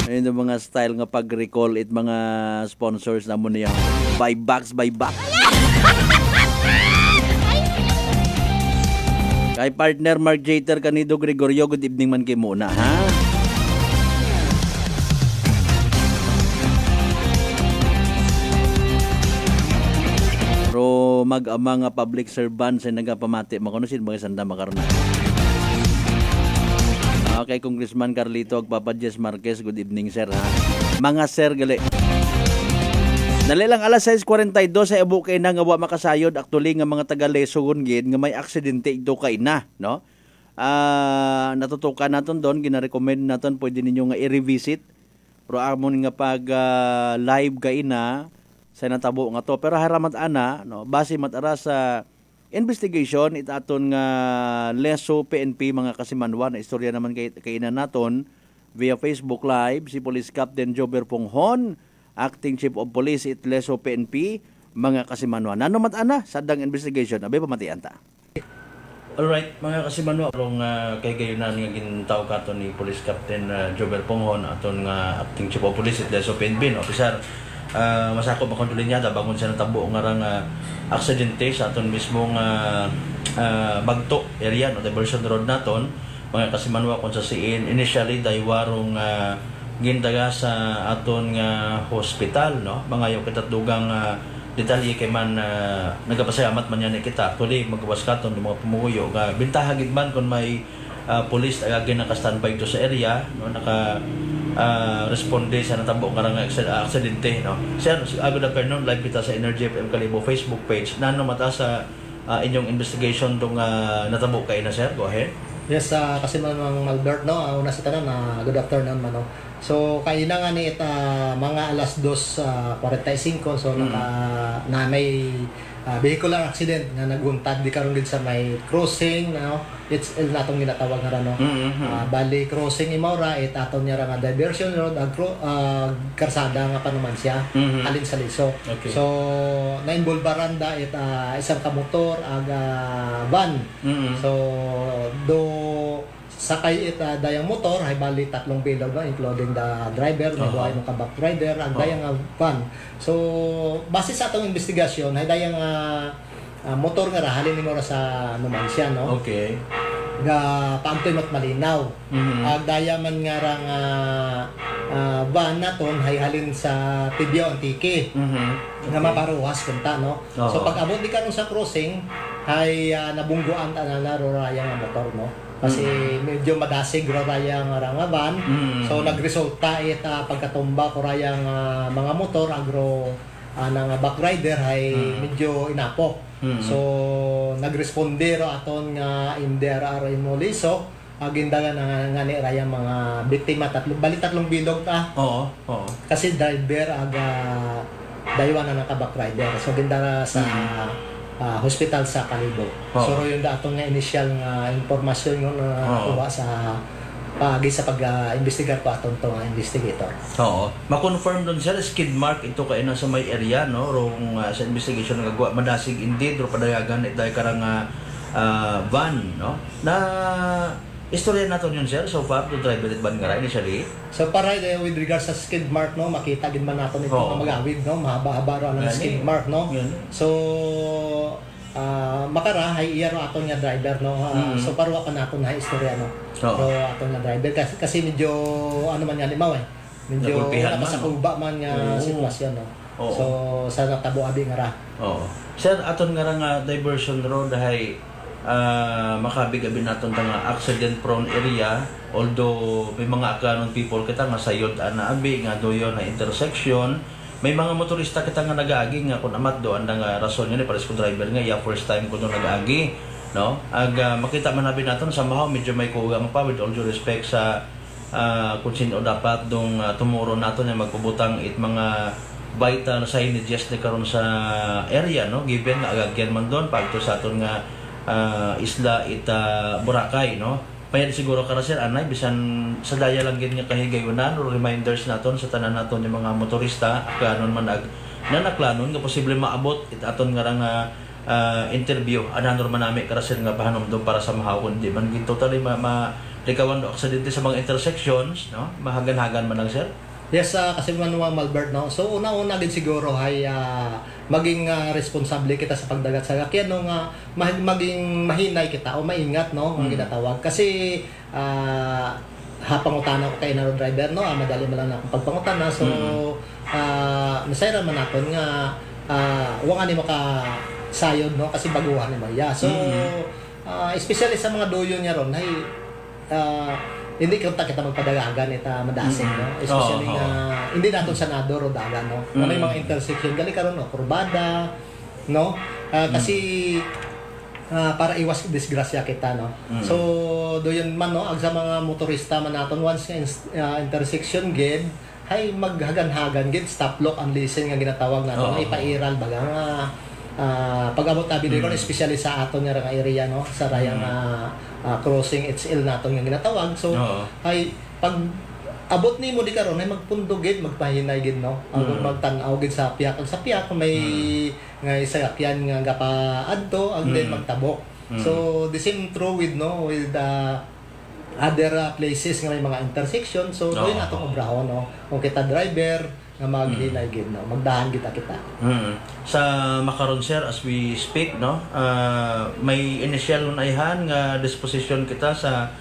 Ayun yung mga style nga pag-recall it mga sponsors na mo niya. By box. Kay partner Mark Jater kanido Gregorio, good evening man kay muna, ha? Pero mag-ama nga public servant sa nagapamati makunusin mga sanda makarna. Okay, Congressman Carlito Agpapa Jess Marquez, good evening sir, ha? Mga sir gali. Nalilang alas 6:42 sa ibu kay na nga wa makasayod actually nga mga taga Lesogon gid nga may aksidente ito kay na, no? Natutukan naton doon, gina-recommend naton pwede ninyo nga i-revisit. Pero amon nga pag live kay na sa natabo nga to, pero haramat ana, no, base matara sa investigation it aton nga Leso PNP mga kasimanwa na istorya naman kay na naton via Facebook Live si Police Captain Jober Ponghon, Acting Chief of Police it Leso PNP mga kasimanwa. Nanumat ana sa dang investigation abe pamatian ta. Alright, mga kasimanwa, rong kay gayunan nga gintaw katon ni Police Captain Jober Ponghon aton nga Acting Chief of Police it Leso PNP, no, officer. Masakop ang kontrolin niya bangon siya ng tabo nga rang aksidente sa aton mismong Bagto area, no, diversion road naton mga kasimanwa kung sa siin initially daywarong gindaga sa aton nga hospital, no, mga yung kitatdugang detalye kay man nagapasayamat man yan kita actually magawas katon ng mga pumuyo nga bintaha gid man kung may police agagin naka-standby to sa area, no, naka responde sa natabo nga aksidente, no. Sir, good afternoon, live kita sa Energy FM Kalibo Facebook page. Nano mata sa inyong investigation tong natabo kay na sir? Go ahead. Yes, kasi man Albert, no, una sa tanan good afternoon man, no. So kay na nga ni mga alas 2:45 so na may vehicular accident nga naguntad di karon gid sa may crossing, no. It's natong ginatawag nga no. Bali crossing imaura it aton niya nga diversion road karsada nga panuman siya alin sa Liso. Okay. So na-involve baranda it isang kamotor van. So do sakay it dayang motor hay bali tatlong bilog, no, including the driver, may mo ka back rider ang dayang van. So base sa atong investigasyon hay dayang motor nga halin nimo ra sa Numancia, no. Okay. Nga paantoy mat malinaw. Ag daya man nga ra nga van naton hay halin sa Tibio Antique. Nga maparuwas kunta, no. So pag abot di karon sa crossing hay nabungguan ta na raya nga motor, no. Kasi medyo madasig raya nga van. So nagresulta it pagkatumba ko raya nga mga motor agro nang back rider hay medyo inapo. So nagresponde ro aton nga MDRR mo Liso agindagan nga ni raya mga biktima tatlong bilog ta. Oo. Kasi driver aga daywan na naka back rider. So gindara sa hospital sa Kalibo. So yung datong nga initial nga impormasyon yung kuha sa pag-investigar ko atong to nga investigator. Oo. Ma-confirm doon sir, skid mark ito kay na sa may area no, rong sa investigation nga gwa madasig indeed ro padayagan dahil karang van no. Na istorya nato yun sir so far to driver at van nga initially. So para with regards sa skid mark no, makita gid man nato nito nga magawid no, mahaba-haba ro ang skid mark no. So makara hay iya ro aton nga driver no. So parwa pa naton na istorya no. So aton nga driver kasi medyo ano man yan limaw medyo napasakuba man nga sitwasyon no. So sa natabo abi nga ra. Sir aton nga nga diversion road hay makabig-abi naton nga accident prone area, although may mga akanon people kita nga sayod ana abi nga doyo na intersection, may mga motorista kita nga nagaagi nga kun amat do anda nga rason ni pares ko driver nga ya first time ko do nagaagi no. Makita man abi naton somehow medyo may kugang pa with all due respect sa kung sino dapat dong tumuro naton nga magpubutang it mga vital signages ni karon sa area no, given nga agagyan man don pagto sa aton nga isla Boracay no. Payad siguro kara sir anay bisan sa daya lang gid nga kahigayunan or reminders naton sa tanan naton yung mga motorista kanon man nanaklanon nga posible maabot it aton nga interview ananor man nami kara sir nga pahanomdom para sa mahawon di man gid totally likawan do aksidente sa mga intersections no, mahagan-hagan man lang sir. Yes, kasi man Malbert no. So una-una gid siguro ay maging responsable kita sa pagdagat sa sakyan no, nga maging mahinay kita o maingat no ang ginatawag kasi hapangutana ko kay na driver no, madali man lang akong pagpangutana so nasayran man naton nga wa nga ni maka sayod no kasi baguhan ni Maya. So especially sa mga doyo niya ron ay hindi kita magpadagagan ita madasig no, especially nga hindi naton sanado ro dagan no. May mga intersection gali karon no kurbada no, kasi para iwas disgrasya kita no. So doyon man no ag sa mga motorista man naton once intersection gid hay maghagan-hagan gid stop lock and listen nga ginatawag naton ipairal baga nga pag-abot tabi dito especially sa aton nga area no sa rayang crossing HL naton nga ginatawag. So ay pag abot nimo di karon ay magpundo gid magpahinay gid no ang magtan-aw gid sa piyak may nga isakyan nga gapaadto ag then magtabok. So the same true with no with other places nga may mga intersection. So doon atong obrahon no kung kita driver nga maghinay gid no magdahan kita. Sa makaron sir as we speak no, may initial unayhan nga disposition kita sa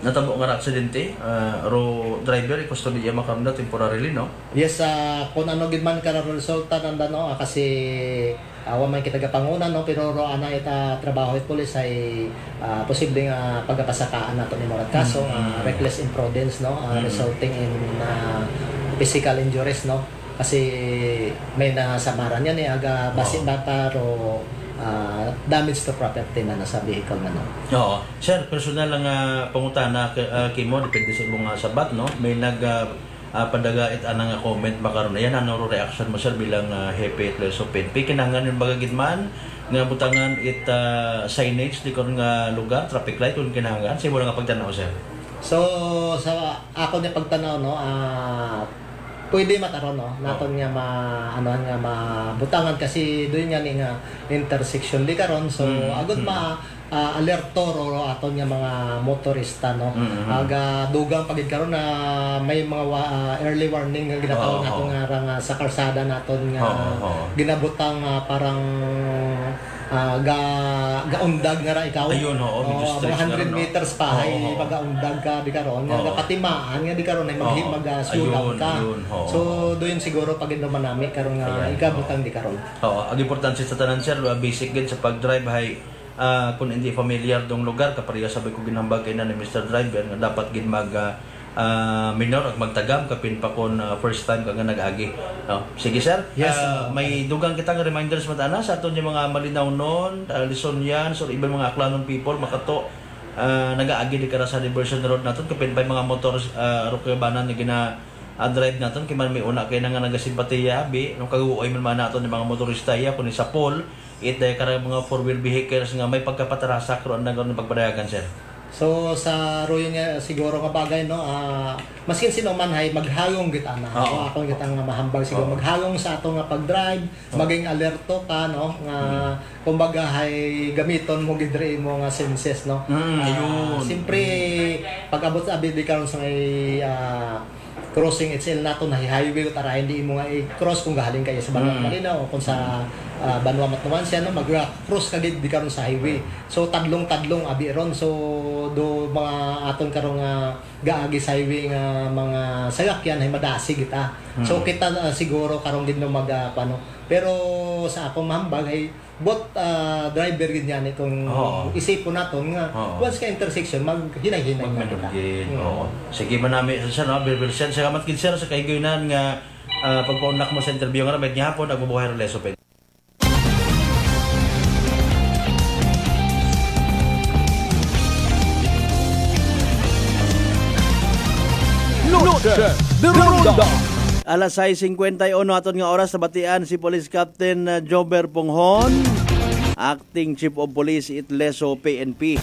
natabo nga aksidente ro driver i-custody makaron na temporarily no. Yes, kung ano gid man karon resulta nanda no kasi awa man kita gapangunan no pero ro ana ita trabaho it police ay posible nga pagkapasakaan nato ni morat kaso reckless imprudence no resulting in physical injuries no kasi may nasamaran yan aga basin bata ro damage to property na nasa vehicle man no. Sir, personal lang pangutana kimo depende sa imong sabat no, may padagait anang comment makaron na yan ano reaction mo sir bilang hepe at so PNP kinahanglan yung bagagid man nga butangan signage di karon nga lugar traffic light kung kinahanglan sa imo nga pagtanaw sir. So sa ako nga pagtanaw no pwede mataron no naton nga nga mabutangan kasi doon nga ni nga intersection di karon so agud alerto ro aton nga mga motorista no aga dugang pagid karon na may mga early warning nga ginatawag nato nga sa kalsada naton nga ginabutang parang gaundag nga ra ikaw ayun mga 100 meters pa ay magaundag ka di karon nga patimaan nga di karon ay mag-slow down ka. So doon siguro pag naman nami karon nga igabutang di karon. Ang importante sa tanan sir basic gid sa pag-drive hay kung hindi familiar dong lugar kapariya sabi ko ginambag kay na ni Mr. Driver nga dapat gid mag minor at magtagam kapin pa kon first time ka nga nag-agi. Sige sir, may dugang kita nga reminders matana sa aton yung mga malinaw nun, Lisonian, so ibang mga aklanon people makato nag-aagi di kara sa diversion road naton kapin pa mga motor rukabanan ni gina drive naton kay man may una kay nga nagasimpatiya bi nung kaguoy man naton yung mga motorista ya kun sa pole Ito karang mga four-wheel vehicles nga may pagkapatarasak ron na gano'n pagbadayagan, sir. So sa royo nga siguro nga bagay no, maskin sino man hay maghayong kita na. So ako kita nga mahambal siguro maghayong sa ato nga pag-drive, maging alerto ka no nga kumbaga hay gamiton mo gidre mo nga senses no. Ayun. Siyempre pag-abot sa abid karon sa may crossing itself nato na highway tara hindi mo nga i-cross kung galing kayo sa Banwa Malinaw o kung sa Banwa Matnuan siya no mag-cross kagid di karon sa highway. So tadlong abi ron. So do mga aton karong gaagi sa highway nga mga sayakyan ay madasig kita. So kita siguro karong gid no magpano. Pero sa ako mahambag ay bot driver gid yan itong isipon naton nga once ka intersection maghinay-hinay Oo. Sige ba namin sa no Bilbilsen sa kamat gid sir sa kaigoynan nga pagpaunak mo sa interview nga met gihapon nagbubuhay ra leso pe. Noche de Ronda. Alas 6:51 aton nga oras sa batian si Police Captain Jober Ponghon, Acting Chief of Police Itleso PNP.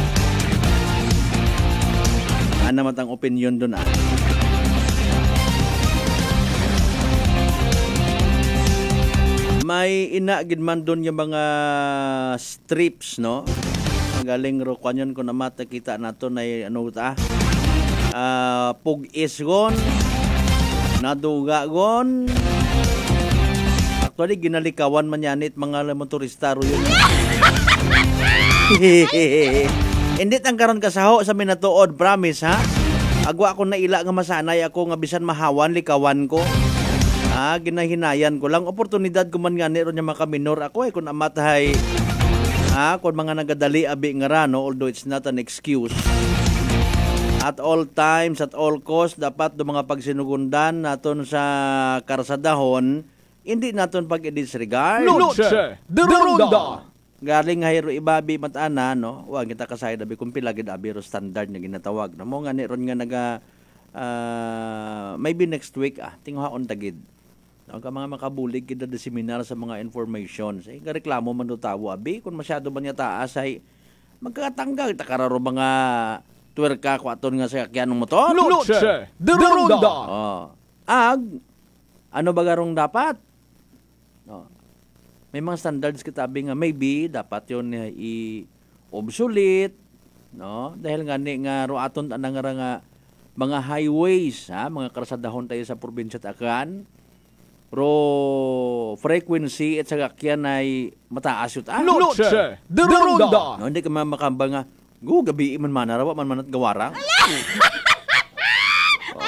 Ano naman ang opinion doon May inagid man doon yung mga strips, no? Galing ro kanyon ko na mata kita nato na ano pug-isgon naduga gon. Actually ginalikawan man yanit mga motorista ro yun. Hindi tang karon kasaho sa minatuod, promise ha. Agwa ako na ila nga masanay ako nga bisan mahawan likawan ko. Ginahinayan ko lang oportunidad ko man ngani ron nya mga minor ako kun amatay. Kun mga nagadali abi nga ra no, although it's not an excuse. At all times, at all cost, dapat do mga pagsinugundan naton sa karsadahon, hindi naton pag-disregard. Noche de Ronda. Galing hayro ibabi matana, no? Wa kita kasay dabi kung pila gid abi ro standard nga ginatawag. Namo nga ni ron nga naga maybe next week tinghaon tagid. Ang mga makabulig kita da seminar sa mga information. Say reklamo man do tawo abi kung masyado man ya taas ay magkatanggal ta kararo mga tuwerka ko aton nga sa sakyan ng motor. Noche de Ronda. Ano ba garong dapat? May mga standards kitabi nga maybe dapat yon i-obsolete, no? Dahil nga ni nga ro aton anang nga mga highways, mga karsadahon tayo sa probinsya Akan. Ro frequency at sakyan ay mataas yun. Noche de Ronda. No, hindi ka makamba nga gabi man manarawa man at gawarang.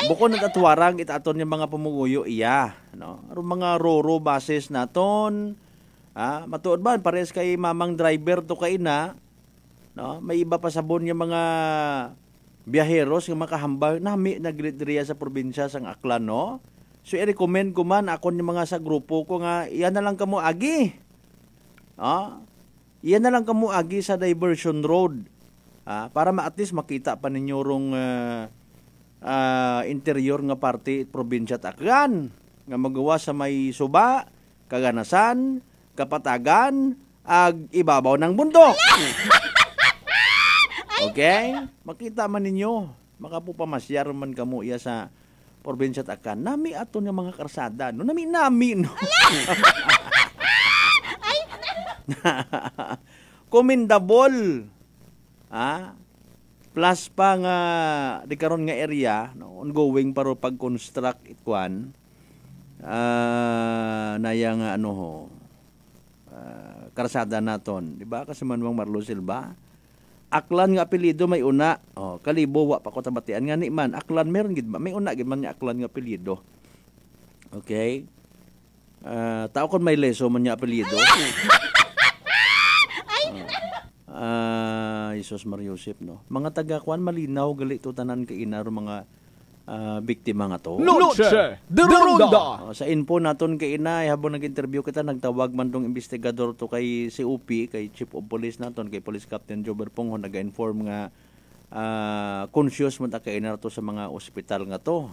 Bukod na atwarang itaton yung mga pumuguyo no. Aron mga roro bases naton. Matuod ba pares kay mamang driver to kay na, no? May iba pa sabon yung mga biyaheros nga makahambal nami nagdiriya sa probinsya sang Aklan, no. So i-recommend ko man ako yung mga sa grupo ko nga iyan na lang kamo agi. Iyan na lang kamo agi sa diversion road. Para at least makita pa ninyo rong interior nga parte probinsya Aklan nga magawa sa may Suba, Kaganasan, Kapatagan, ag ibabaw ng bundok. Okay? Makita man ninyo, makapupamasyar man kamo iya sa probinsya Aklan. Nami ato nga mga karsada, no? Nami, no? Commendable. Plus pa nga di karon nga area no, ongoing paro pag-construct itkuan naya nga karsada naton, di ba? Kasi Manuang Marlo Silva Aklan nga apelyido may una, Kalibo wa pa ko tabatian nga ni man Aklan meron gid ba? May una gid man nga Aklan nga apelyido. Okay? Tao kon may leso man nga apelyido. Jesus Mariusip, no. Mga taga-kuan malinaw gali to tanan kay inar mga biktima nga to. Noche de Ronda. Sa info naton kay ina habang nag-interview kita nagtawag man tong investigador to kay si UP, kay Chief of Police naton, kay Police Captain Jober Ponghon, naga-inform nga conscious man ta kay inar to sa mga ospital nga to,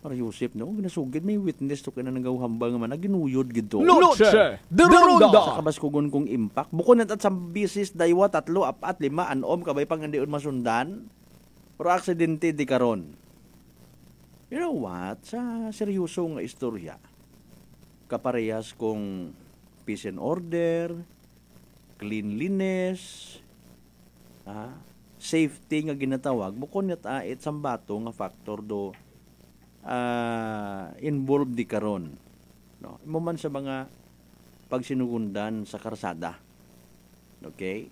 Para Yusef, no? Ginasugid, may witness to ka na nagawhambang man, naginuyod gito. Noche de Ronda. Sa kabaskugon kong impact. Bukod na at sa bisis, daywa, 3, 4, 5, anom, kabay pang andiyon masundan. Pero aksidente di karon. You know what? Sa seryosong istorya, kaparehas kong peace and order, cleanliness, safety nga ginatawag, bukod na it sambato nga factor do involved di karon, no? Imo man sa mga pagsinugundan sa karsada. Okay?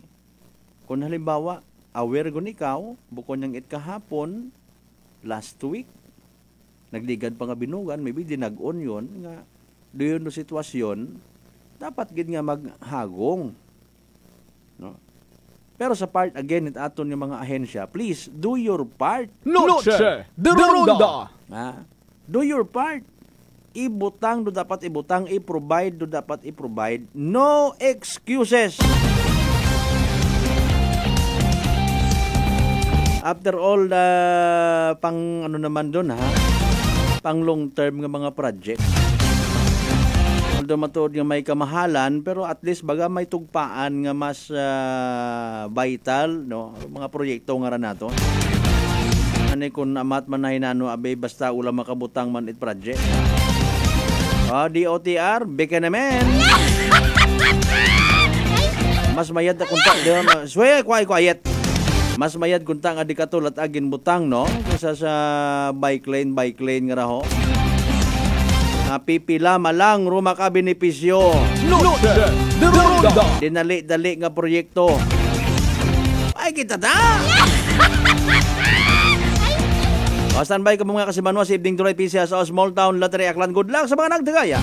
Kung halimbawa aware gon ikaw bukod nang it kahapon last week nagligad pa nga binugan, maybe dinag-on yon nga doon no sitwasyon dapat gid nga maghagong, no? Pero sa part again it aton yung mga ahensya, please do your part. Noche de Ronda. Do your part. Ibutang do dapat ibutang, i-provide do dapat i-provide. No excuses. After all, pang ano naman doon pang long term nga mga project. Although matuod nga may kamahalan, pero at least baga may tugpaan nga mas vital, no? Mga proyekto nga ra nato. Ani kun amat man na hinano abay basta ulam makabutang man it project. DOTR, beka naman. Mas mayad na kunta doon. Sway, quiet. Mas mayad kunta nga di katulad agin butang, no? Kaysa sa bike lane nga raho. Pipila malang ruma ka benepisyo. Noche de Ronda. Dinali-dali nga proyekto. Ay kita ta. Standby ka mga kasimanwa sa evening tuloy PCA sa Small Town Lottery Aklan. Good luck sa mga nagdagaya.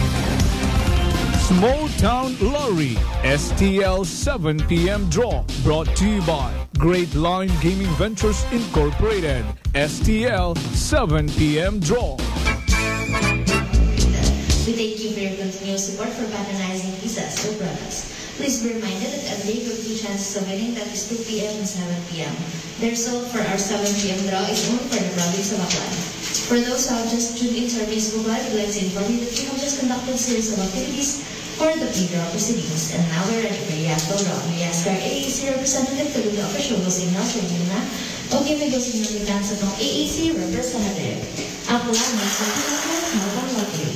Small Town Lottery STL 7 p.m. draw brought to you by Great Line Gaming Ventures Incorporated. STL 7 p.m. draw. We thank you for your continuous support for patronizing Pizzas for products. Please be reminded that every day you have 2 chances of winning, that is 2 p.m. and 7 p.m. The result for our 7 p.m. draw is only for the province of Aklan. For those who have just tuned into our Facebook Live, we'd like to inform you that we have just conducted a series of activities for the pre-draw proceedings. And now we're ready for the actual draw. We ask our AAC representative to do the official go signal sa inyo na. Okay, may go signal with sa itong AAC representative. Aklan, next week, Small Town Lottery.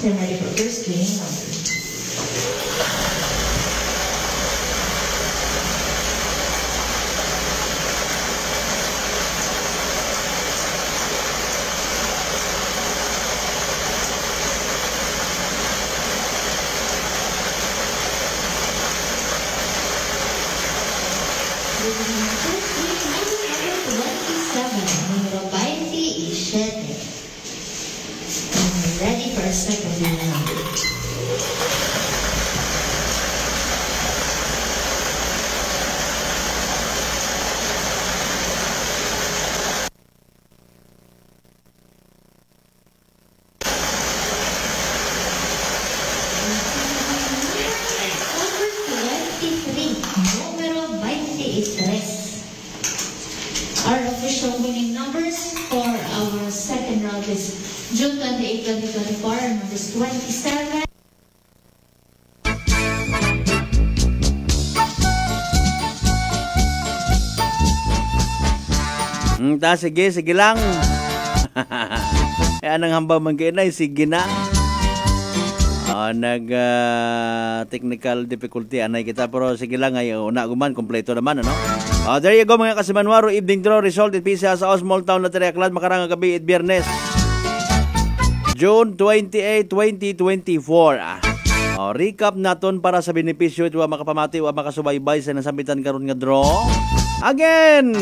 We're ready for first winning number. Numero 27. Ready for a second winning number. Numero 23. Our official winning numbers for our second round is June 28, 2024, numbers 27. Sige lang. Anong hamba man kayo na, sige na. Technical difficulty anay kita, pero sige lang ngayon una guman kompleto naman, ano. There you go mga kasimanwaro, evening draw result in PCA sa Small Town Lottery Aklan makarang gabi at Biyernes June 28, 2024. Recap naton para sa benepisyo ito makapamati o makasubaybay sa nasambitan karon nga draw. Again,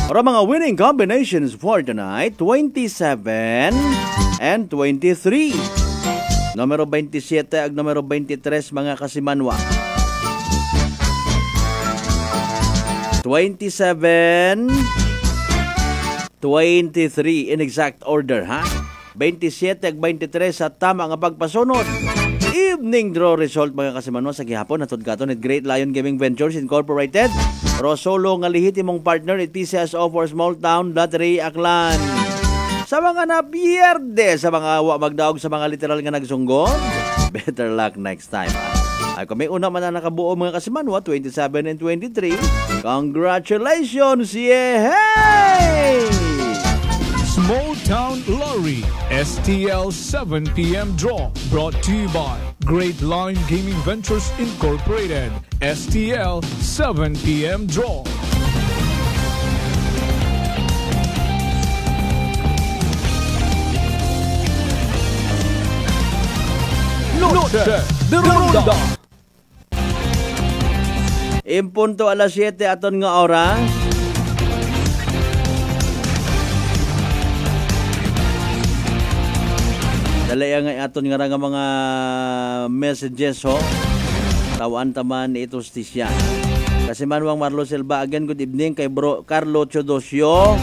para mga winning combinations for tonight, 27 and 23. Numero 27 ag numero 23 mga kasimanwa. 27, 23 in exact order, ha? 27 ag 23 sa tama nga pagpasunod. Evening draw result mga kasimanwa sa gihapon natud katon at Great Lion Gaming Ventures Incorporated. Rosolo nga lihitimong partner at PCSO for Small Town Lottery Aklan. Sa mga napiyerde, sa mga magdaog sa mga literal nga nagsunggod, better luck next time. Ay, kung may una man na nakabuo mga kasimanwa, 27 and 23, congratulations! Yehey! Small Town Lottery STL 7 p.m. draw brought to you by Great Line Gaming Ventures Incorporated. STL 7 p.m. draw. Noche de Ronda. Impunto alas 7 aton nga oras. Dalaya nga aton nga mga messages ho. Tawan taman ito stisya. Kasi Manuang Marlo Silva, again good evening kay Bro Carlo Chodosio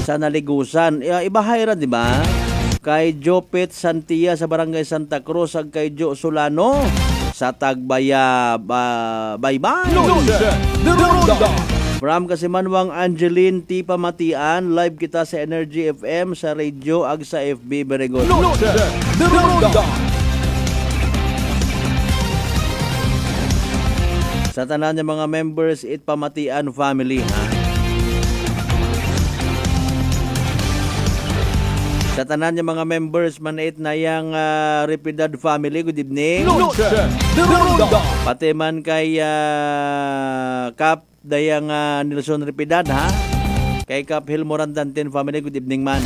sa Naligusan. Ibahay ra di ba? Kay Jopet Santia sa Barangay Santa Cruz, ag kay Jo Solano sa Tagbaya. Bye-bye! From Kasimanwang Angeline T. Pamatian, live kita sa Energy FM, sa radio, ag sa FB. Very good. Sa tanan niya mga members, it Pamatian family, ha? Sa tanan niya mga members, manait na yung Repidad family, good evening. Pati man kay Kap dayang Nelson Repidad, ha? Kay Kap Hilmorandantin family, good evening man.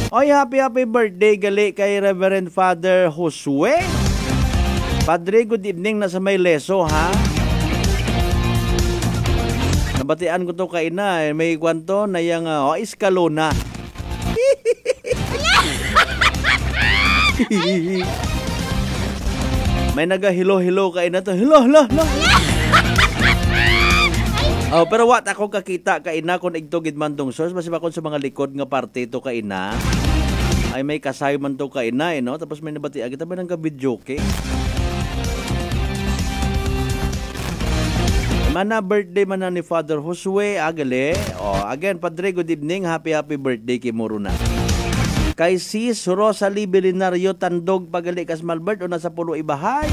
Oy, happy birthday gali kay Reverend Father Josue. Padre, good evening, nasa may leso, ha? Nabatian ko to kay na, may kwanto na yung Escalona. May naga-hilo-hilo kay na to. Hilo. Oh, pero wat ako kakita kay na kun igto gid man tong source basi bakon sa mga likod nga parte to kay na. Ay may kasay man to kay na, no? Tapos may nabati kita ba nang ka-video okay? Mana birthday man na ni Father Josue Agale. Oh, again Padre, good evening. Happy birthday kay Moruna. Kay Sis Rosalie Belinario Tandog pagali kas Malbert o nasa pulo ibahay.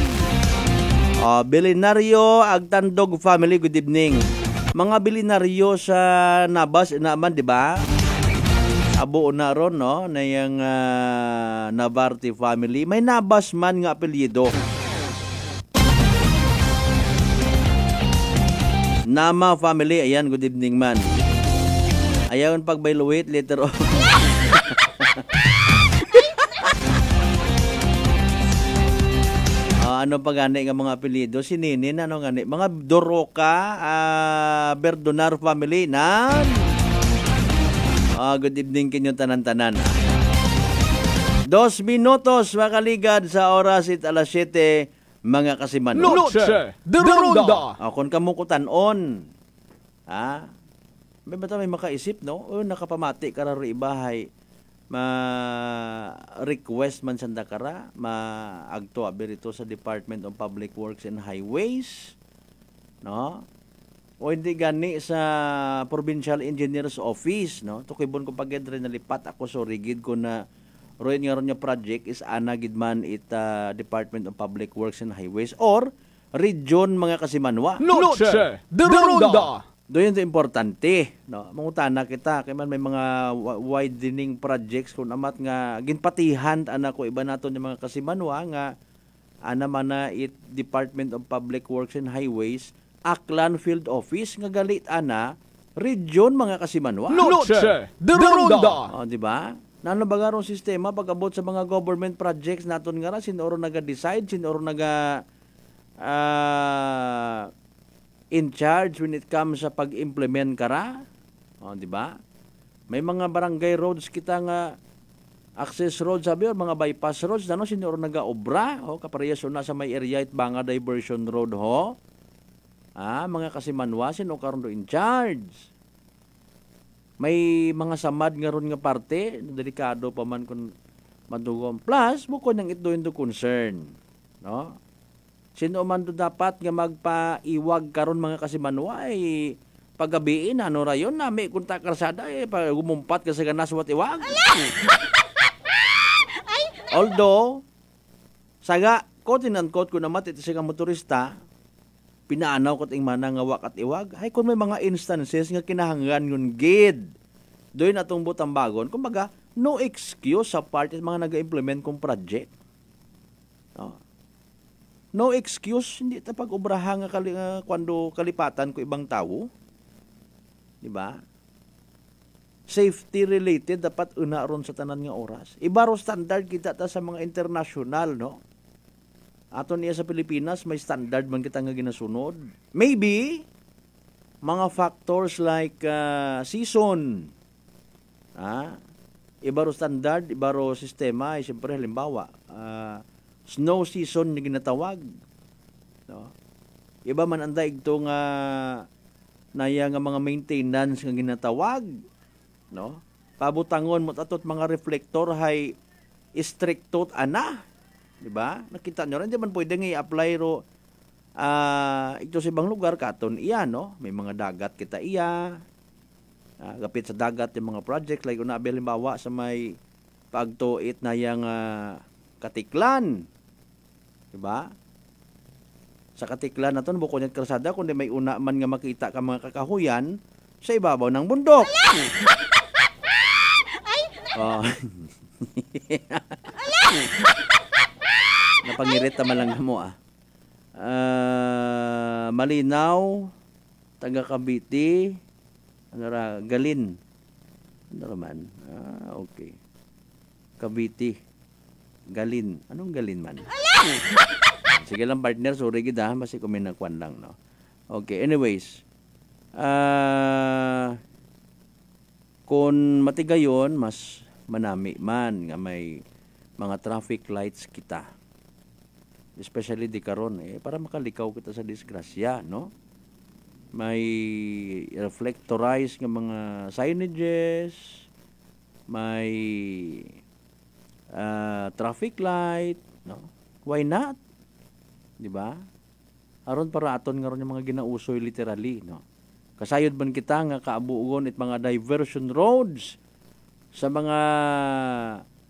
Belinario ag Tandog family, good evening. Mga Belinario sa Nabas naman, di ba? Abo na ron, no? Na yung Navarti family. May Nabas man nga apelyido. Nama family, ayan, good evening man. Ayaw pagbayluwit later on. Ano pa gani nga mga apelyido? Si Ninin, ano gani? Mga Doroca, Berdonar family, nan. Good evening kinyo tanan-tanan. 2 minutos makaligad sa oras it alas 7 mga kasiman. Noche de Ronda. Kung kamukutan-on, may bata may makaisip, no? Nakapamati kararo ibahay. Ma-request man sanda kara, ma-agto abirito sa Department of Public Works and Highways, no? O hindi gani sa Provincial Engineer's Office, no? Tukibon ko pag rin nalipat ako so rigid ko na roin nga ron niya project is anagid man it Department of Public Works and Highways or region mga kasimanwa. Noche de Ronda. Doon yung importante, no? Mangutana kita kay man may mga widening projects kung amat nga ginpatihan anak ko iba naton yung mga kasimanwa nga ana man na it Department of Public Works and Highways Aklan Field Office nga galit ana region mga kasimanwa. Noche de Ronda. Di ba? Nano bagarong sistema pag-abot sa mga government projects naton nga ra sinoro naga-decide, sinoro naga in charge when it comes sa pag-implement kara. Di ba? May mga barangay roads kita nga access roads sabi or mga bypass roads nano sinoro naga-obra kaparehas na sa may area it banga diversion road ho. Mga kasimanwa sino karon do in charge. May mga samad nga ron nga parte, delikado pa man kung madugom. Plus, bukod ng ito yung concern. No? Sino man do dapat nga magpaiwag karon mga kasimanwa ay paggabiin, ano rayon na may kunta karsada pag gumumpat ka sa ganas wat iwag. Although, saga, quote-unquote ko naman, ito siya motorista, pinaanaw ko ting mana nga wak at iwag, ay kung may mga instances nga kinahanglan yun gid. Doon atong butang bagon, kumbaga, no excuse sa part ng mga nag-implement kong project. No excuse, hindi ta pag-ubrahan nga kwando kalipatan ko ibang tao. Di ba? Safety related, dapat una ron sa tanan nga oras. Iba ro standard kita ta sa mga international, no? Aton niya sa Pilipinas, may standard man kita nga ginasunod. Maybe, mga factors like season. Iba ro standard, iba ro sistema. Siyempre, halimbawa, snow season yung ginatawag. No? Iba man ang daig ito nga naya nga mga maintenance nga ginatawag. No? Pabutangon mo tatot mga reflector hay strictot ana. Diba? Nakita nyo rin, di man pwede nga i-apply ro ito sa ibang lugar katon iya, no? May mga dagat kita iya. Gapit sa dagat yung mga project like una halimbawa sa may pagtuit na yang Katiklan. Diba? Sa Katiklan na ito, bukod niya kalsada, kundi may una man nga makita ka mga kakahuyan sa ibabaw ng bundok. Oh. Napangirit naman lang mo Malinaw, taga Cavite, Galin. Ano naman? Okay. Cavite. Galin. Anong Galin man? Sige lang partner, sorry kita, basi kung may nagkwan lang, no? Okay, anyways. Kung matigayon, mas manami man nga may mga traffic lights kita. Especially di karon para makalikaw kita sa disgrasya, no? May reflectorized nga mga signages, may traffic light, no? Why not? Di ba? Aron para aton nga ron yung mga ginausoy literally, no? Kasayod man kita nga kaabugon it mga diversion roads sa mga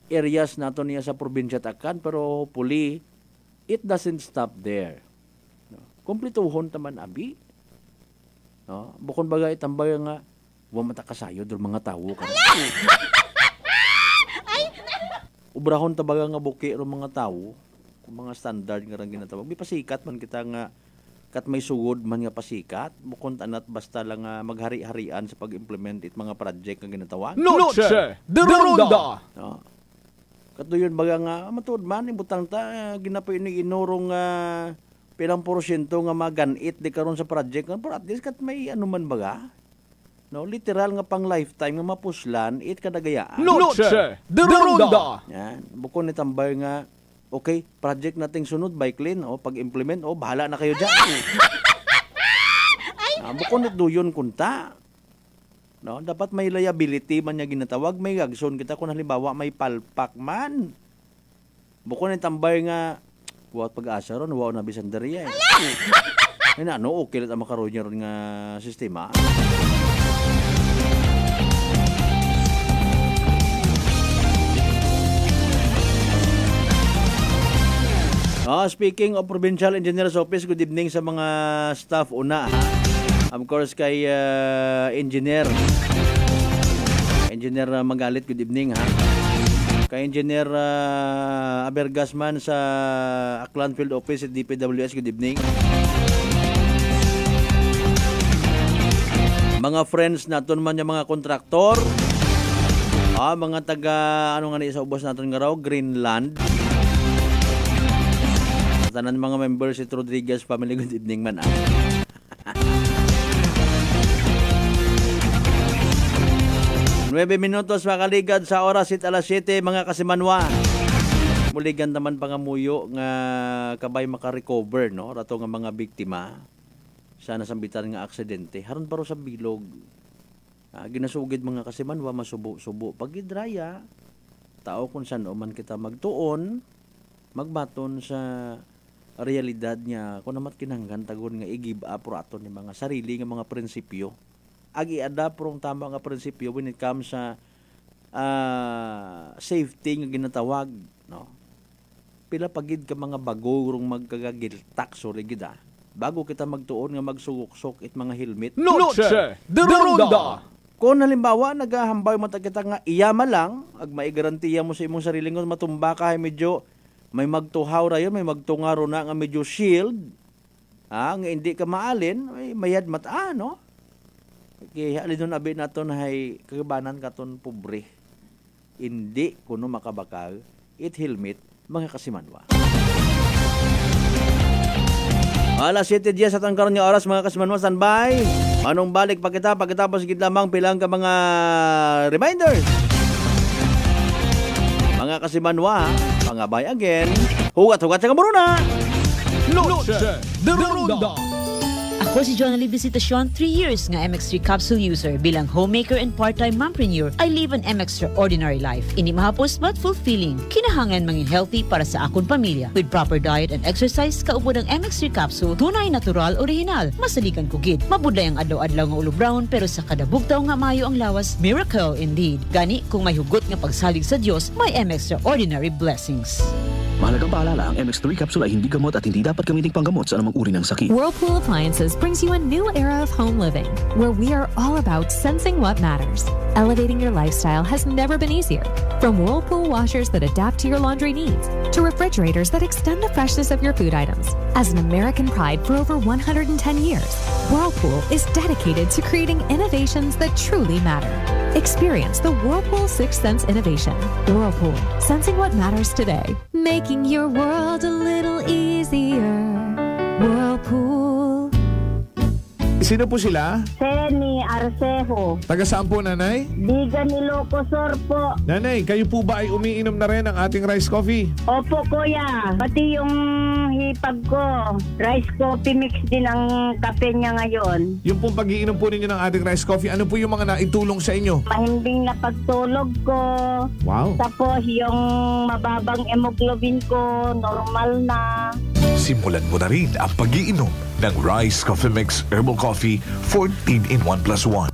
areas nato niya sa probinsya takan, pero hopefully it doesn't stop there. No? Kumplituhon taman abi. No? Bukod bagay tambay nga wa mata kasayod dur mga tawo kan. Ubrahon tabaga nga buki ro mga tawo, kung mga standard nga rang ginatawag. May pasikat man kita nga kat may sugod man nga pasikat, bukod tanat basta lang maghari-harian sa pag-implement it mga project nga ginatawag. Noche de Ronda. No? Katuyon baga nga matud man ibutang ta ginapay ni inorong pilang porsyento nga maganit di karon sa project pero at least kat may ano man baga, no, literal nga pang lifetime nga mapuslan it kadagayaan. Noche de Ronda. Yan, bukod ni tambay nga okay, project nating sunod bike lane pag-implement bahala na kayo diyan. Bukod ni duyon kunta, no, dapat may liability man niya ginatawag, may gagson kita kung halimbawa may palpak man. Bukod ni tambay nga wat pag-asa ron, wow na bisan dariya Ay na, no, okay lang makaroon niya ron nga sistema. Speaking of Provincial Engineer's Office, good evening sa mga staff una. Of course kay Engineer Magalit, good evening ha. Kay Engineer Abergasman sa Aklan Field Office at DPWS, good evening. Mga friends naton man yung mga kontraktor, mga taga ano nga ni sa ubos naton nga raw Greenland. Tanan mga members si Rodriguez family, good evening man 9 minutos makaligad sa oras it alas 7 mga kasimanwa. Muligan naman pangamuyo nga kabay makarecover, no? Rato nga mga biktima sa nasambitan nga aksidente. Haron paro sa bilog. Ginasugid mga kasimanwa masubo-subo. Pagidraya, tao kung saan man kita magtuon, magbaton sa realidad niya kung namat kinanggan tagon nga i-give up raton ni mga sarili nga mga prinsipyo. Ag-i-adapt prong tama nga prinsipyo when it comes sa safety nga ginatawag. no? Pila pagid ka mga bagorong magkagagiltak sorry gid bago kita magtuon nga magsugok-sok it mga helmet. Noche de Ronda. Kung halimbawa nagahambay mata kita nga iyama lang ag maigarantiya mo sa imong sarili nga matumba ka medyo may magtuhaw ra yun, may magtungaro na nga medyo shield. Nga hindi ka maalin, may mayad mata, no? Kaya halin nun abi naton hay kagabanan katon pobre. Hindi kuno makabakal it helmet mga kasimanwa. Alas 7:10 sa tangkaron niya oras mga kasimanwa, standby. Manong balik pa kita pagkatapos gid lamang pilang ka mga reminders. Mga kasimanwa, pangabay again. Hugat-hugat sa kamuruna. Noche de Ronda. Ako si John Ali Visitacion, 3 years nga MX3 capsule user. Bilang homemaker and part-time mompreneur, I live an extraordinary life. Ini mahapos but fulfilling. Kinahangan mangin healthy para sa akong pamilya. With proper diet and exercise, kaupod ang MX3 capsule, tunay, natural, original. Masaligan ko gid. Mabudlay ang adlaw-adlaw nga ulo brown, pero sa kada bugtaw nga mayo ang lawas, miracle indeed. Gani, kung may hugot nga pagsalig sa Dios, may extraordinary blessings. Mahalagang paalala, ang MX3 capsule ay hindi gamot at hindi dapat gamiting panggamot sa anumang uri ng sakit. Whirlpool Appliances brings you a new era of home living, where we are all about sensing what matters. Elevating your lifestyle has never been easier. From Whirlpool washers that adapt to your laundry needs, to refrigerators that extend the freshness of your food items. As an American pride for over 110 years, Whirlpool is dedicated to creating innovations that truly matter. Experience the Whirlpool Sixth Sense innovation. Whirlpool, sensing what matters today. Making your world a little easier. Whirlpool. Sino po sila? Seni Arcejo. Taga saan po, nanay? Bigan Ilocosur po. Nanay, kayo po ba ay umiinom na rin ng ating rice coffee? Opo, kuya. Pati yung hipag ko, rice coffee mix din ang kape niya ngayon. Yung pong pag-iinom po ninyo ng ating rice coffee, ano po yung mga naitulong sa inyo? Mahimbing na pagtulog ko. Wow. Tapos yung mababang hemoglobin ko, normal na. Simulan mo na rin ang pag-iinom ng Rice Coffee Mix Herbal Coffee 14 in 1 plus 1.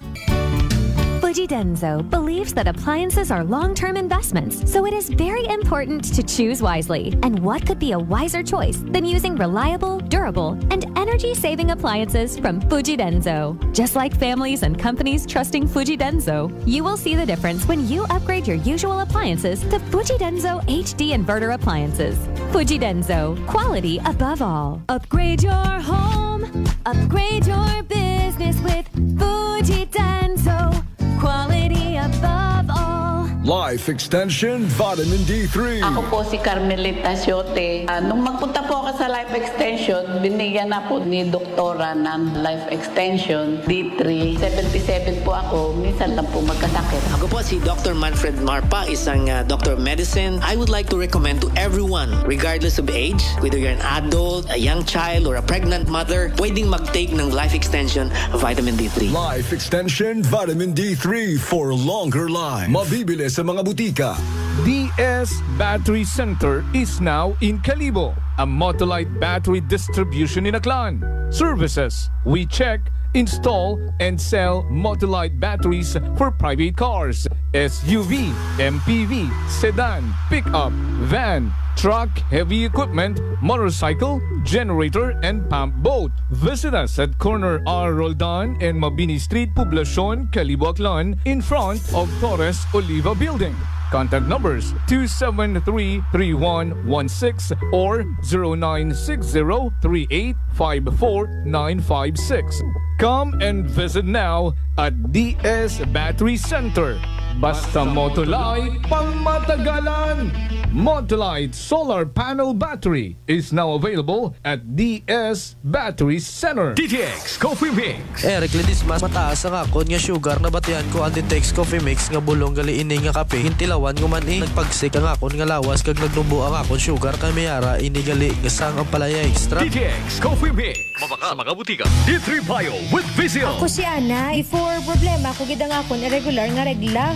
Fujidenzo believes that appliances are long-term investments, so it is very important to choose wisely. And what could be a wiser choice than using reliable, durable, and energy-saving appliances from Fujidenzo? Just like families and companies trusting Fujidenzo, you will see the difference when you upgrade your usual appliances to Fujidenzo HD Inverter appliances. Fujidenzo, quality above all. Upgrade your home, upgrade your business with Fujidenzo. Quality above all. Life Extension Vitamin D3. Ako po si Carmelita Siote. Nung magpunta po ako sa Life Extension, binigyan na po ni doktora ng Life Extension D3. 77 po ako, minsan lang po magkasakit. Ako po si Dr. Manfred Marpa, isang doctor of medicine. I would like to recommend to everyone, regardless of age, whether you're an adult, a young child, or a pregnant mother, pwedeng mag-take ng Life Extension Vitamin D3. Life Extension Vitamin D3 for longer life. Mabibili sa mga butika. DS Battery Center is now in Calibo, a Motolite battery distribution in Aklan. Services: we check, install, and sell Motolite batteries for private cars, SUV, MPV, sedan, pickup, van, truck, heavy equipment, motorcycle, generator, and pump boat. Visit us at corner R. Roldan and Mabini Street, Poblacion, Calibo, Aklan, in front of Torres Oliva Building. Contact numbers 273-3116 or 0960-3854-956. Come and visit now at DS Battery Center. Basta Motolite, pangmatagalan! Motolite Solar Panel Battery is now available at DS Battery Center. DTX Coffee Mix. Eric Ledis mas mataas ang akon nga sugar na batian ko ang DTX Coffee Mix nga bulong gali ini nga kape. Hintilawan ko man nagpagsik ang akon nga lawas kag nagnubo ang akon sugar kay mayara ini gali nga sang ang palaya extra. DTX Coffee Mix. Mabaka sa mga butika. D3 Bio with Vizio. Ako si Ana. Before problema ko gid ang akon irregular nga regla.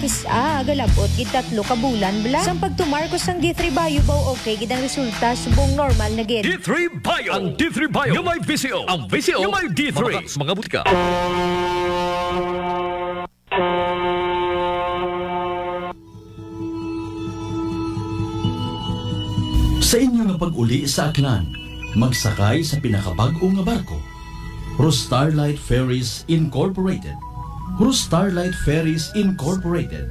Galabot gid 3 ka bulan bla. Sang pagtumar ko sang D3 Bio ba okay gid ang resulta subong normal na gid. D3 Bio. Ang D3 Bio. Yung may Vizio. Ang Vizio. Yung may D3. Mabaka sa mga butika. Sa inyo nga pag-uli sa Aklan, magsakay sa pinakabag-o nga barko. Starlight Ferries Incorporated. Starlight Ferries Incorporated.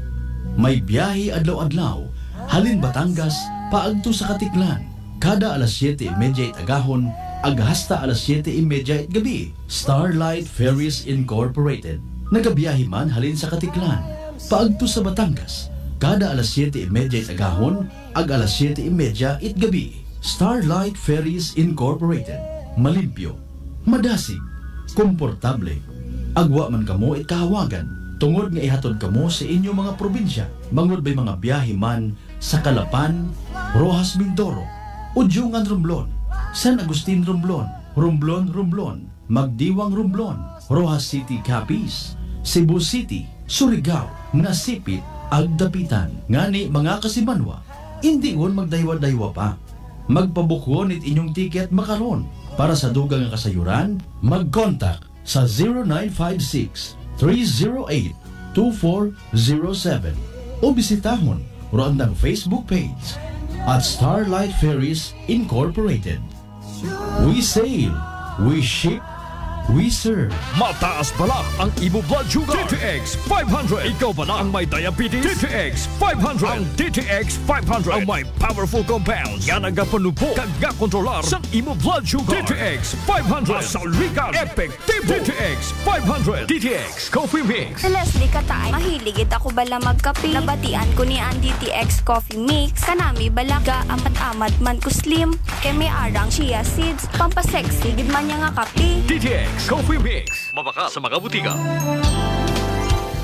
May biyahe adlaw-adlaw, halin Batangas, paagto sa Katiklan. Kada alas 7:30 agahon, hasta alas 7:30 gabi. Starlight Ferries Incorporated. Nagabiyahe man halin sa Katiklan, paagto sa Batangas. Kada alas 7:30 agahon, alas 7:30 gabi. Starlight Ferries Incorporated. Malimpyo, madasig, komportable. Agwa man kamo kahawagan, tungod nga ihatod kamo sa inyong mga probinsya. Mangod ba'y mga biyahe man sa Calapan, Rojas Mindoro, Udyungan Romblon, San Agustin Romblon, Romblon, Magdiwang Romblon, Rojas City Capiz, Cebu City, Surigao, Nasipit, Agdapitan. Ngani mga kasimanwa, hindi ngon magdaywa-daywa pa. Magpabukon it inyong tiket makaron. Para sa dugang nga kasayuran, mag-contact sa 0956-308-2407 o bisitahon roandang Facebook page at Starlight Ferries Incorporated. We sail, we ship, we serve. Mataas pala ang imo blood sugar. DTX 500. Ikaw pala ang may diabetes. DTX 500. Ang DTX 500 ang may powerful compounds nga nagapanupo kag kontrolar sa imo blood sugar. DTX 500. Masalikan, epektibo. DTX 500. DTX Coffee Mix. Si Leslie Katay, mahiligid ako bala magkape. Nabatian ko ni ang DTX Coffee Mix. Kanami balaga amat-amat man ko slim. Kay may arang chia seeds. Pampasexy gid man niya nga kape. DTX Coffee Mix. Mabaka sa mga butika.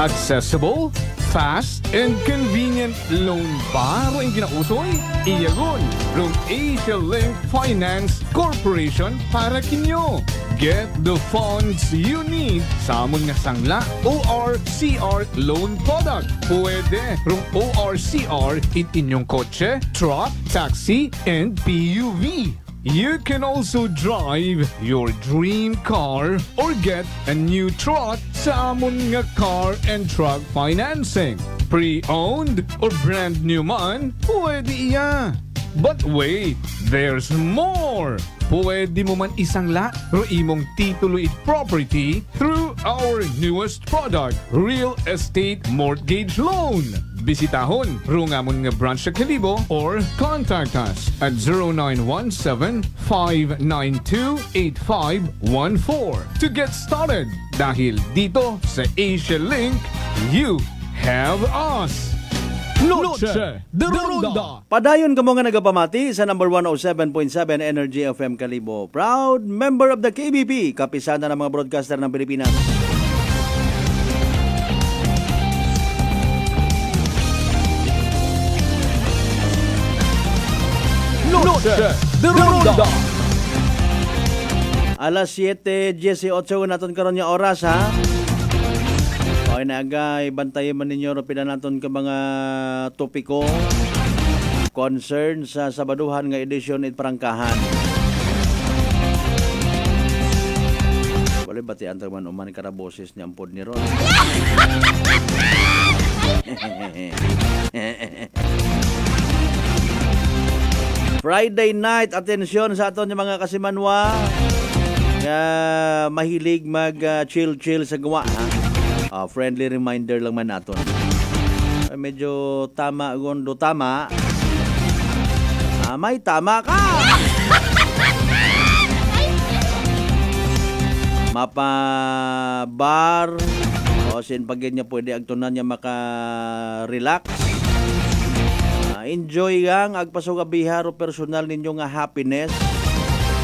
Accessible, fast, and convenient loan ba ang kinausoy? Iyagon, from Asia Link Finance Corporation para kinyo. Get the funds you need sa amon nga sangla ORCR loan product. Pwede from ORCR in inyong kotse, truck, taxi, and PUV. You can also drive your dream car or get a new truck sa amon nga car and truck financing. Pre-owned or brand new man, pwede iya. But wait, there's more! Pwede mo man isangla ro imong titulo it property through our newest product, Real Estate Mortgage Loan. Bisitahon rungamon nga branch sa Kalibo or contact us at 0917-592-8514 to get started. Dahil dito sa Asia Link, you have us. Noche de Ronda. Padayon kamo nga nagapamati sa number 107.7 Energy FM Kalibo. Proud member of the KBP, kapisana ng mga broadcaster ng Pilipinas. Noche de Ronda. Alas 7:18 naton karon nga oras ha. Okay na agay, bantayan man ninyo rapida naton ka mga topiko concern sa Sabaduhan nga edisyon it Prangkahan. Wala bati antag man uman karaboses niya ampod ni Ron. Friday night, atensyon sa aton yung mga kasimanwa nga mahilig mag chill sa gawa ha. Friendly reminder lang man naton. Medyo tama gondo tama. May tama ka. Mapa bar o sin pagyan niya pwede agtunan niya maka-relax. Enjoy gang agpasok biharo personal ninyo nga happiness.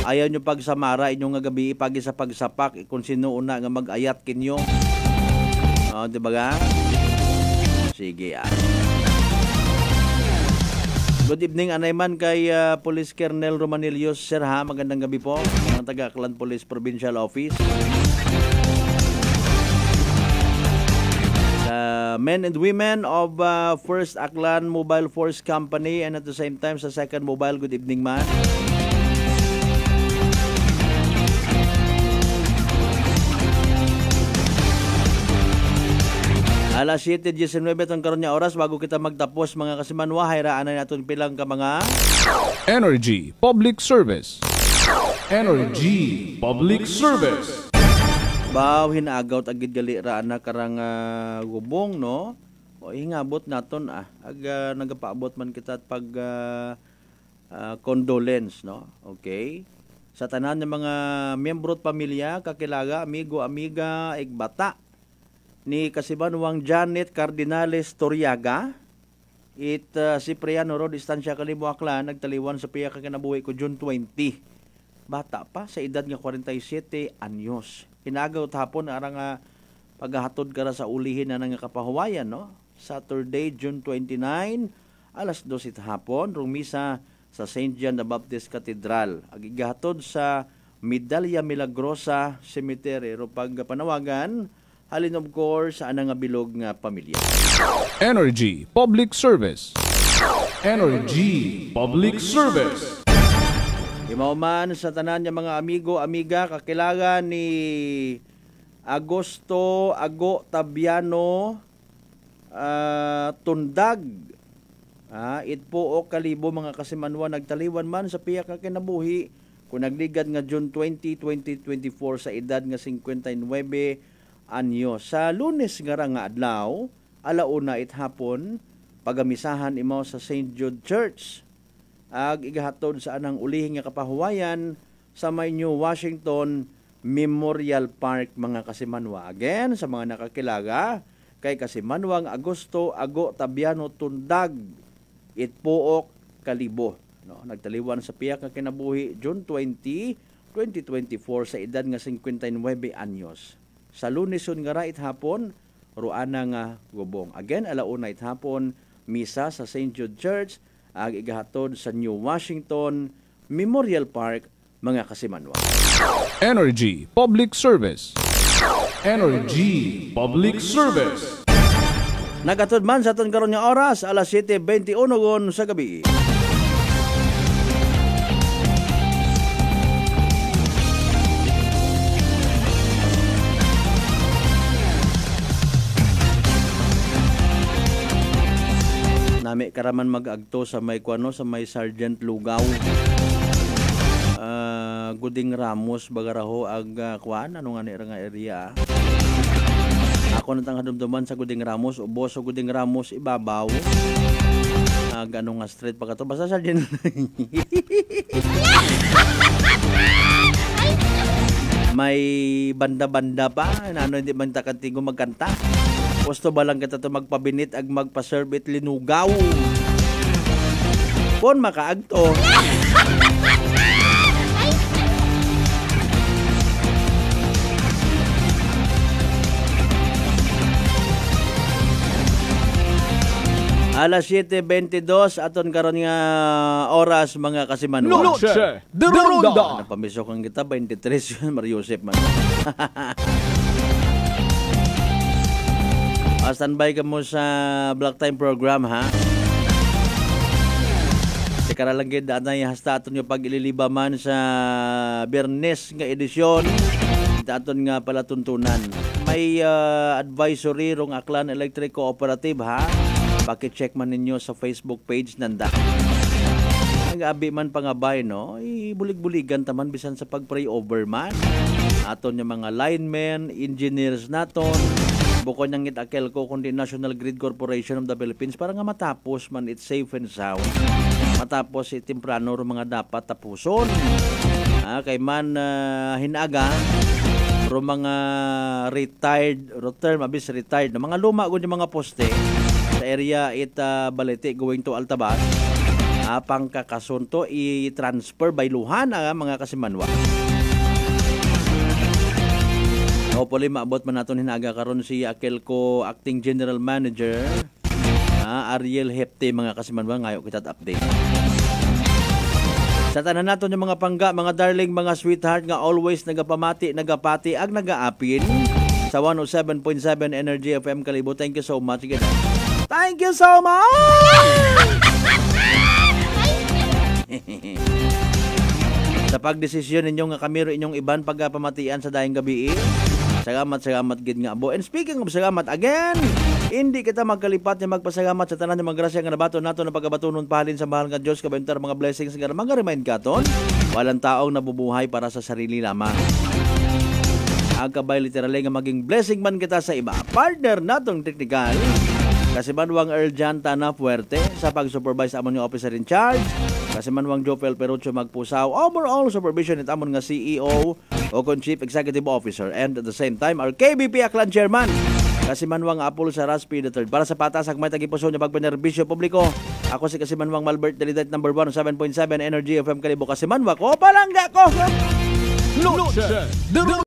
Ayaw nyo pagsamara inyo nga gabi pagi sa pagsapak kung sino una nga mag-ayat kinyo. Diba ga? Sige Good evening anayman kay Police Colonel Romanilios Sir ha, magandang gabi po mga taga Aklan Police Provincial Office. Men and women of First Aklan Mobile Force Company and at the same time sa Second Mobile, good evening man. Alas 7:19 itong karon nga oras bago kita magtapos mga kasimanwa, hayraan na natin pilang ka mga Energy Public Service. Energy Public Service. Baw hinaagaw agid gali ra na karang gubong no. O hingabot naton nagapaabot man kita at pag condolence no. Okay. Sa tanan ng mga miyembro at pamilya, kakilaga, amigo, amiga, igbata ni Kasimanwang Janet Cardinales Toriaga. Cipriano Road, Estancia Kalibo, Aklan, nagtaliwan sa piya kakinabuhi ko June 20. Bata pa sa edad nga 47 anyos. Hinagaw hapon arang paghahatod ka sa ulihin na nga kapahuwayan no. Saturday, June 29, alas 12 hapon, rumisa sa St. John the Baptist Cathedral. Agigahatod sa Medalla Milagrosa Cemetery. Ro pag panawagan, halin of course sa anang bilog nga pamilya. Energy Public Service. Energy Public Service. Imauman sa tanan niya mga amigo, amiga, kakilaga ni Agosto Ago Tabiano Tundag. Itpo o kalibo mga kasimanwa nagtaliwan man sa piya ka kinabuhi kung nagligad nga June 20, 2024 sa edad nga 59 anyo. Sa Lunes nga adlaw, alauna hapon, pagamisahan imaw sa St. Jude Church. Igahatod sa anang ulihing nga kapahuwayan sa may New Washington Memorial Park mga kasimanwa. Again, sa mga nakakilaga, kay Kasimanwang Agosto Ago Tabiano Tundag, Itpook Kalibo. No, nagtaliwan sa piyak nga kinabuhi June 20, 2024 sa edad nga 59 anyos. Sa Luneson nga hapon, ruana nga gubong. Again, alauna hapon, misa sa St. Jude Church, igahatod sa New Washington Memorial Park, mga kasimanwa. Energy Public Service. Energy Public Service. Nagatod man sa aton karon nga oras, alas 7:21 sa gabi. Nami karaman mag-agto sa may kuano sa may Sergeant Lugaw. Guding Ramos bagaraho ag kuan ano nga ni nga area. Ako natang hadumduman sa Guding Ramos, ubos sa Guding Ramos ibabaw. Ano nga street pa kato basta Sergeant. May banda-banda pa, ano hindi man takantigo magkanta. Gusto ba lang kita to magpabinit ag magpa-serve it linugaw. Pon makaagto. Alas 7:22 aton karon nga oras mga kasimanwa. Noche de Ronda. Napamisok ang kita 23 Mario Joseph man. Standby ka mo sa Black Time program ha. Sikara lang gid anay hasta aton yung pag-ililiba man sa Biyernes nga edisyon. Aton nga pala tuntunan. May advisory rong Aklan Electric Cooperative ha. Paki-check man ninyo sa Facebook page nanda. Nag-abi man pangabay no, bulig-buligan taman bisan sa pag-pray over man. Aton yung mga linemen, engineers naton, bukod niyang itakel ko kundi National Grid Corporation of the Philippines para nga matapos man it's safe and sound. Matapos temprano ro mga dapat tapuson. Kay man hinaga ro mga retired, retired na mga luma gud yung mga poste sa area Balete going to Altabas. Pangkakasunto i-transfer by luhan mga kasimanwa. Hopefully maabot man naton hinaga karon si Akelco Acting General Manager Ariel Hepte mga kasimanwa ngayo kita update. Sa tanan naton yung mga pangga, mga darling, mga sweetheart nga always nagapamati, nagapati ag nagaapin sa 107.7 Energy FM Kalibo. Thank you so much again. Thank you so much! Sa pagdesisyon ninyo nga kamiro inyong iban pagpamatian sa dayong gabi. Salamat gid nga abo. And speaking of salamat again, Hindi kita magkalipat nga magpasalamat sa tanan ng mga grasya nga nabaton nato na pagabatunon pahalin sa mahal nga Dios kabentar mga blessings nga mga remind katon. Walang taong nabubuhay para sa sarili lamang. Ang kabay literal nga maging blessing man kita sa iba. Partner natong teknikal. Kasi manwang Erjan Tana Fuerte sa pag-supervise amon nga officer in charge. Kasi manwang Jopel Perucho magpusaw. Overall supervision it amon nga CEO o kon Chief Executive Officer. And at the same time, our KBP Aklan Chairman. Kasi manwang Apol sa Raspi III. Para sa patasag may tagipuso niya pagpinerbisyo publiko. Ako si kasi manwang Malbert Delidet number 1 7.7 Energy FM Kalibo. Kasi manwa ko palangga ko. Noche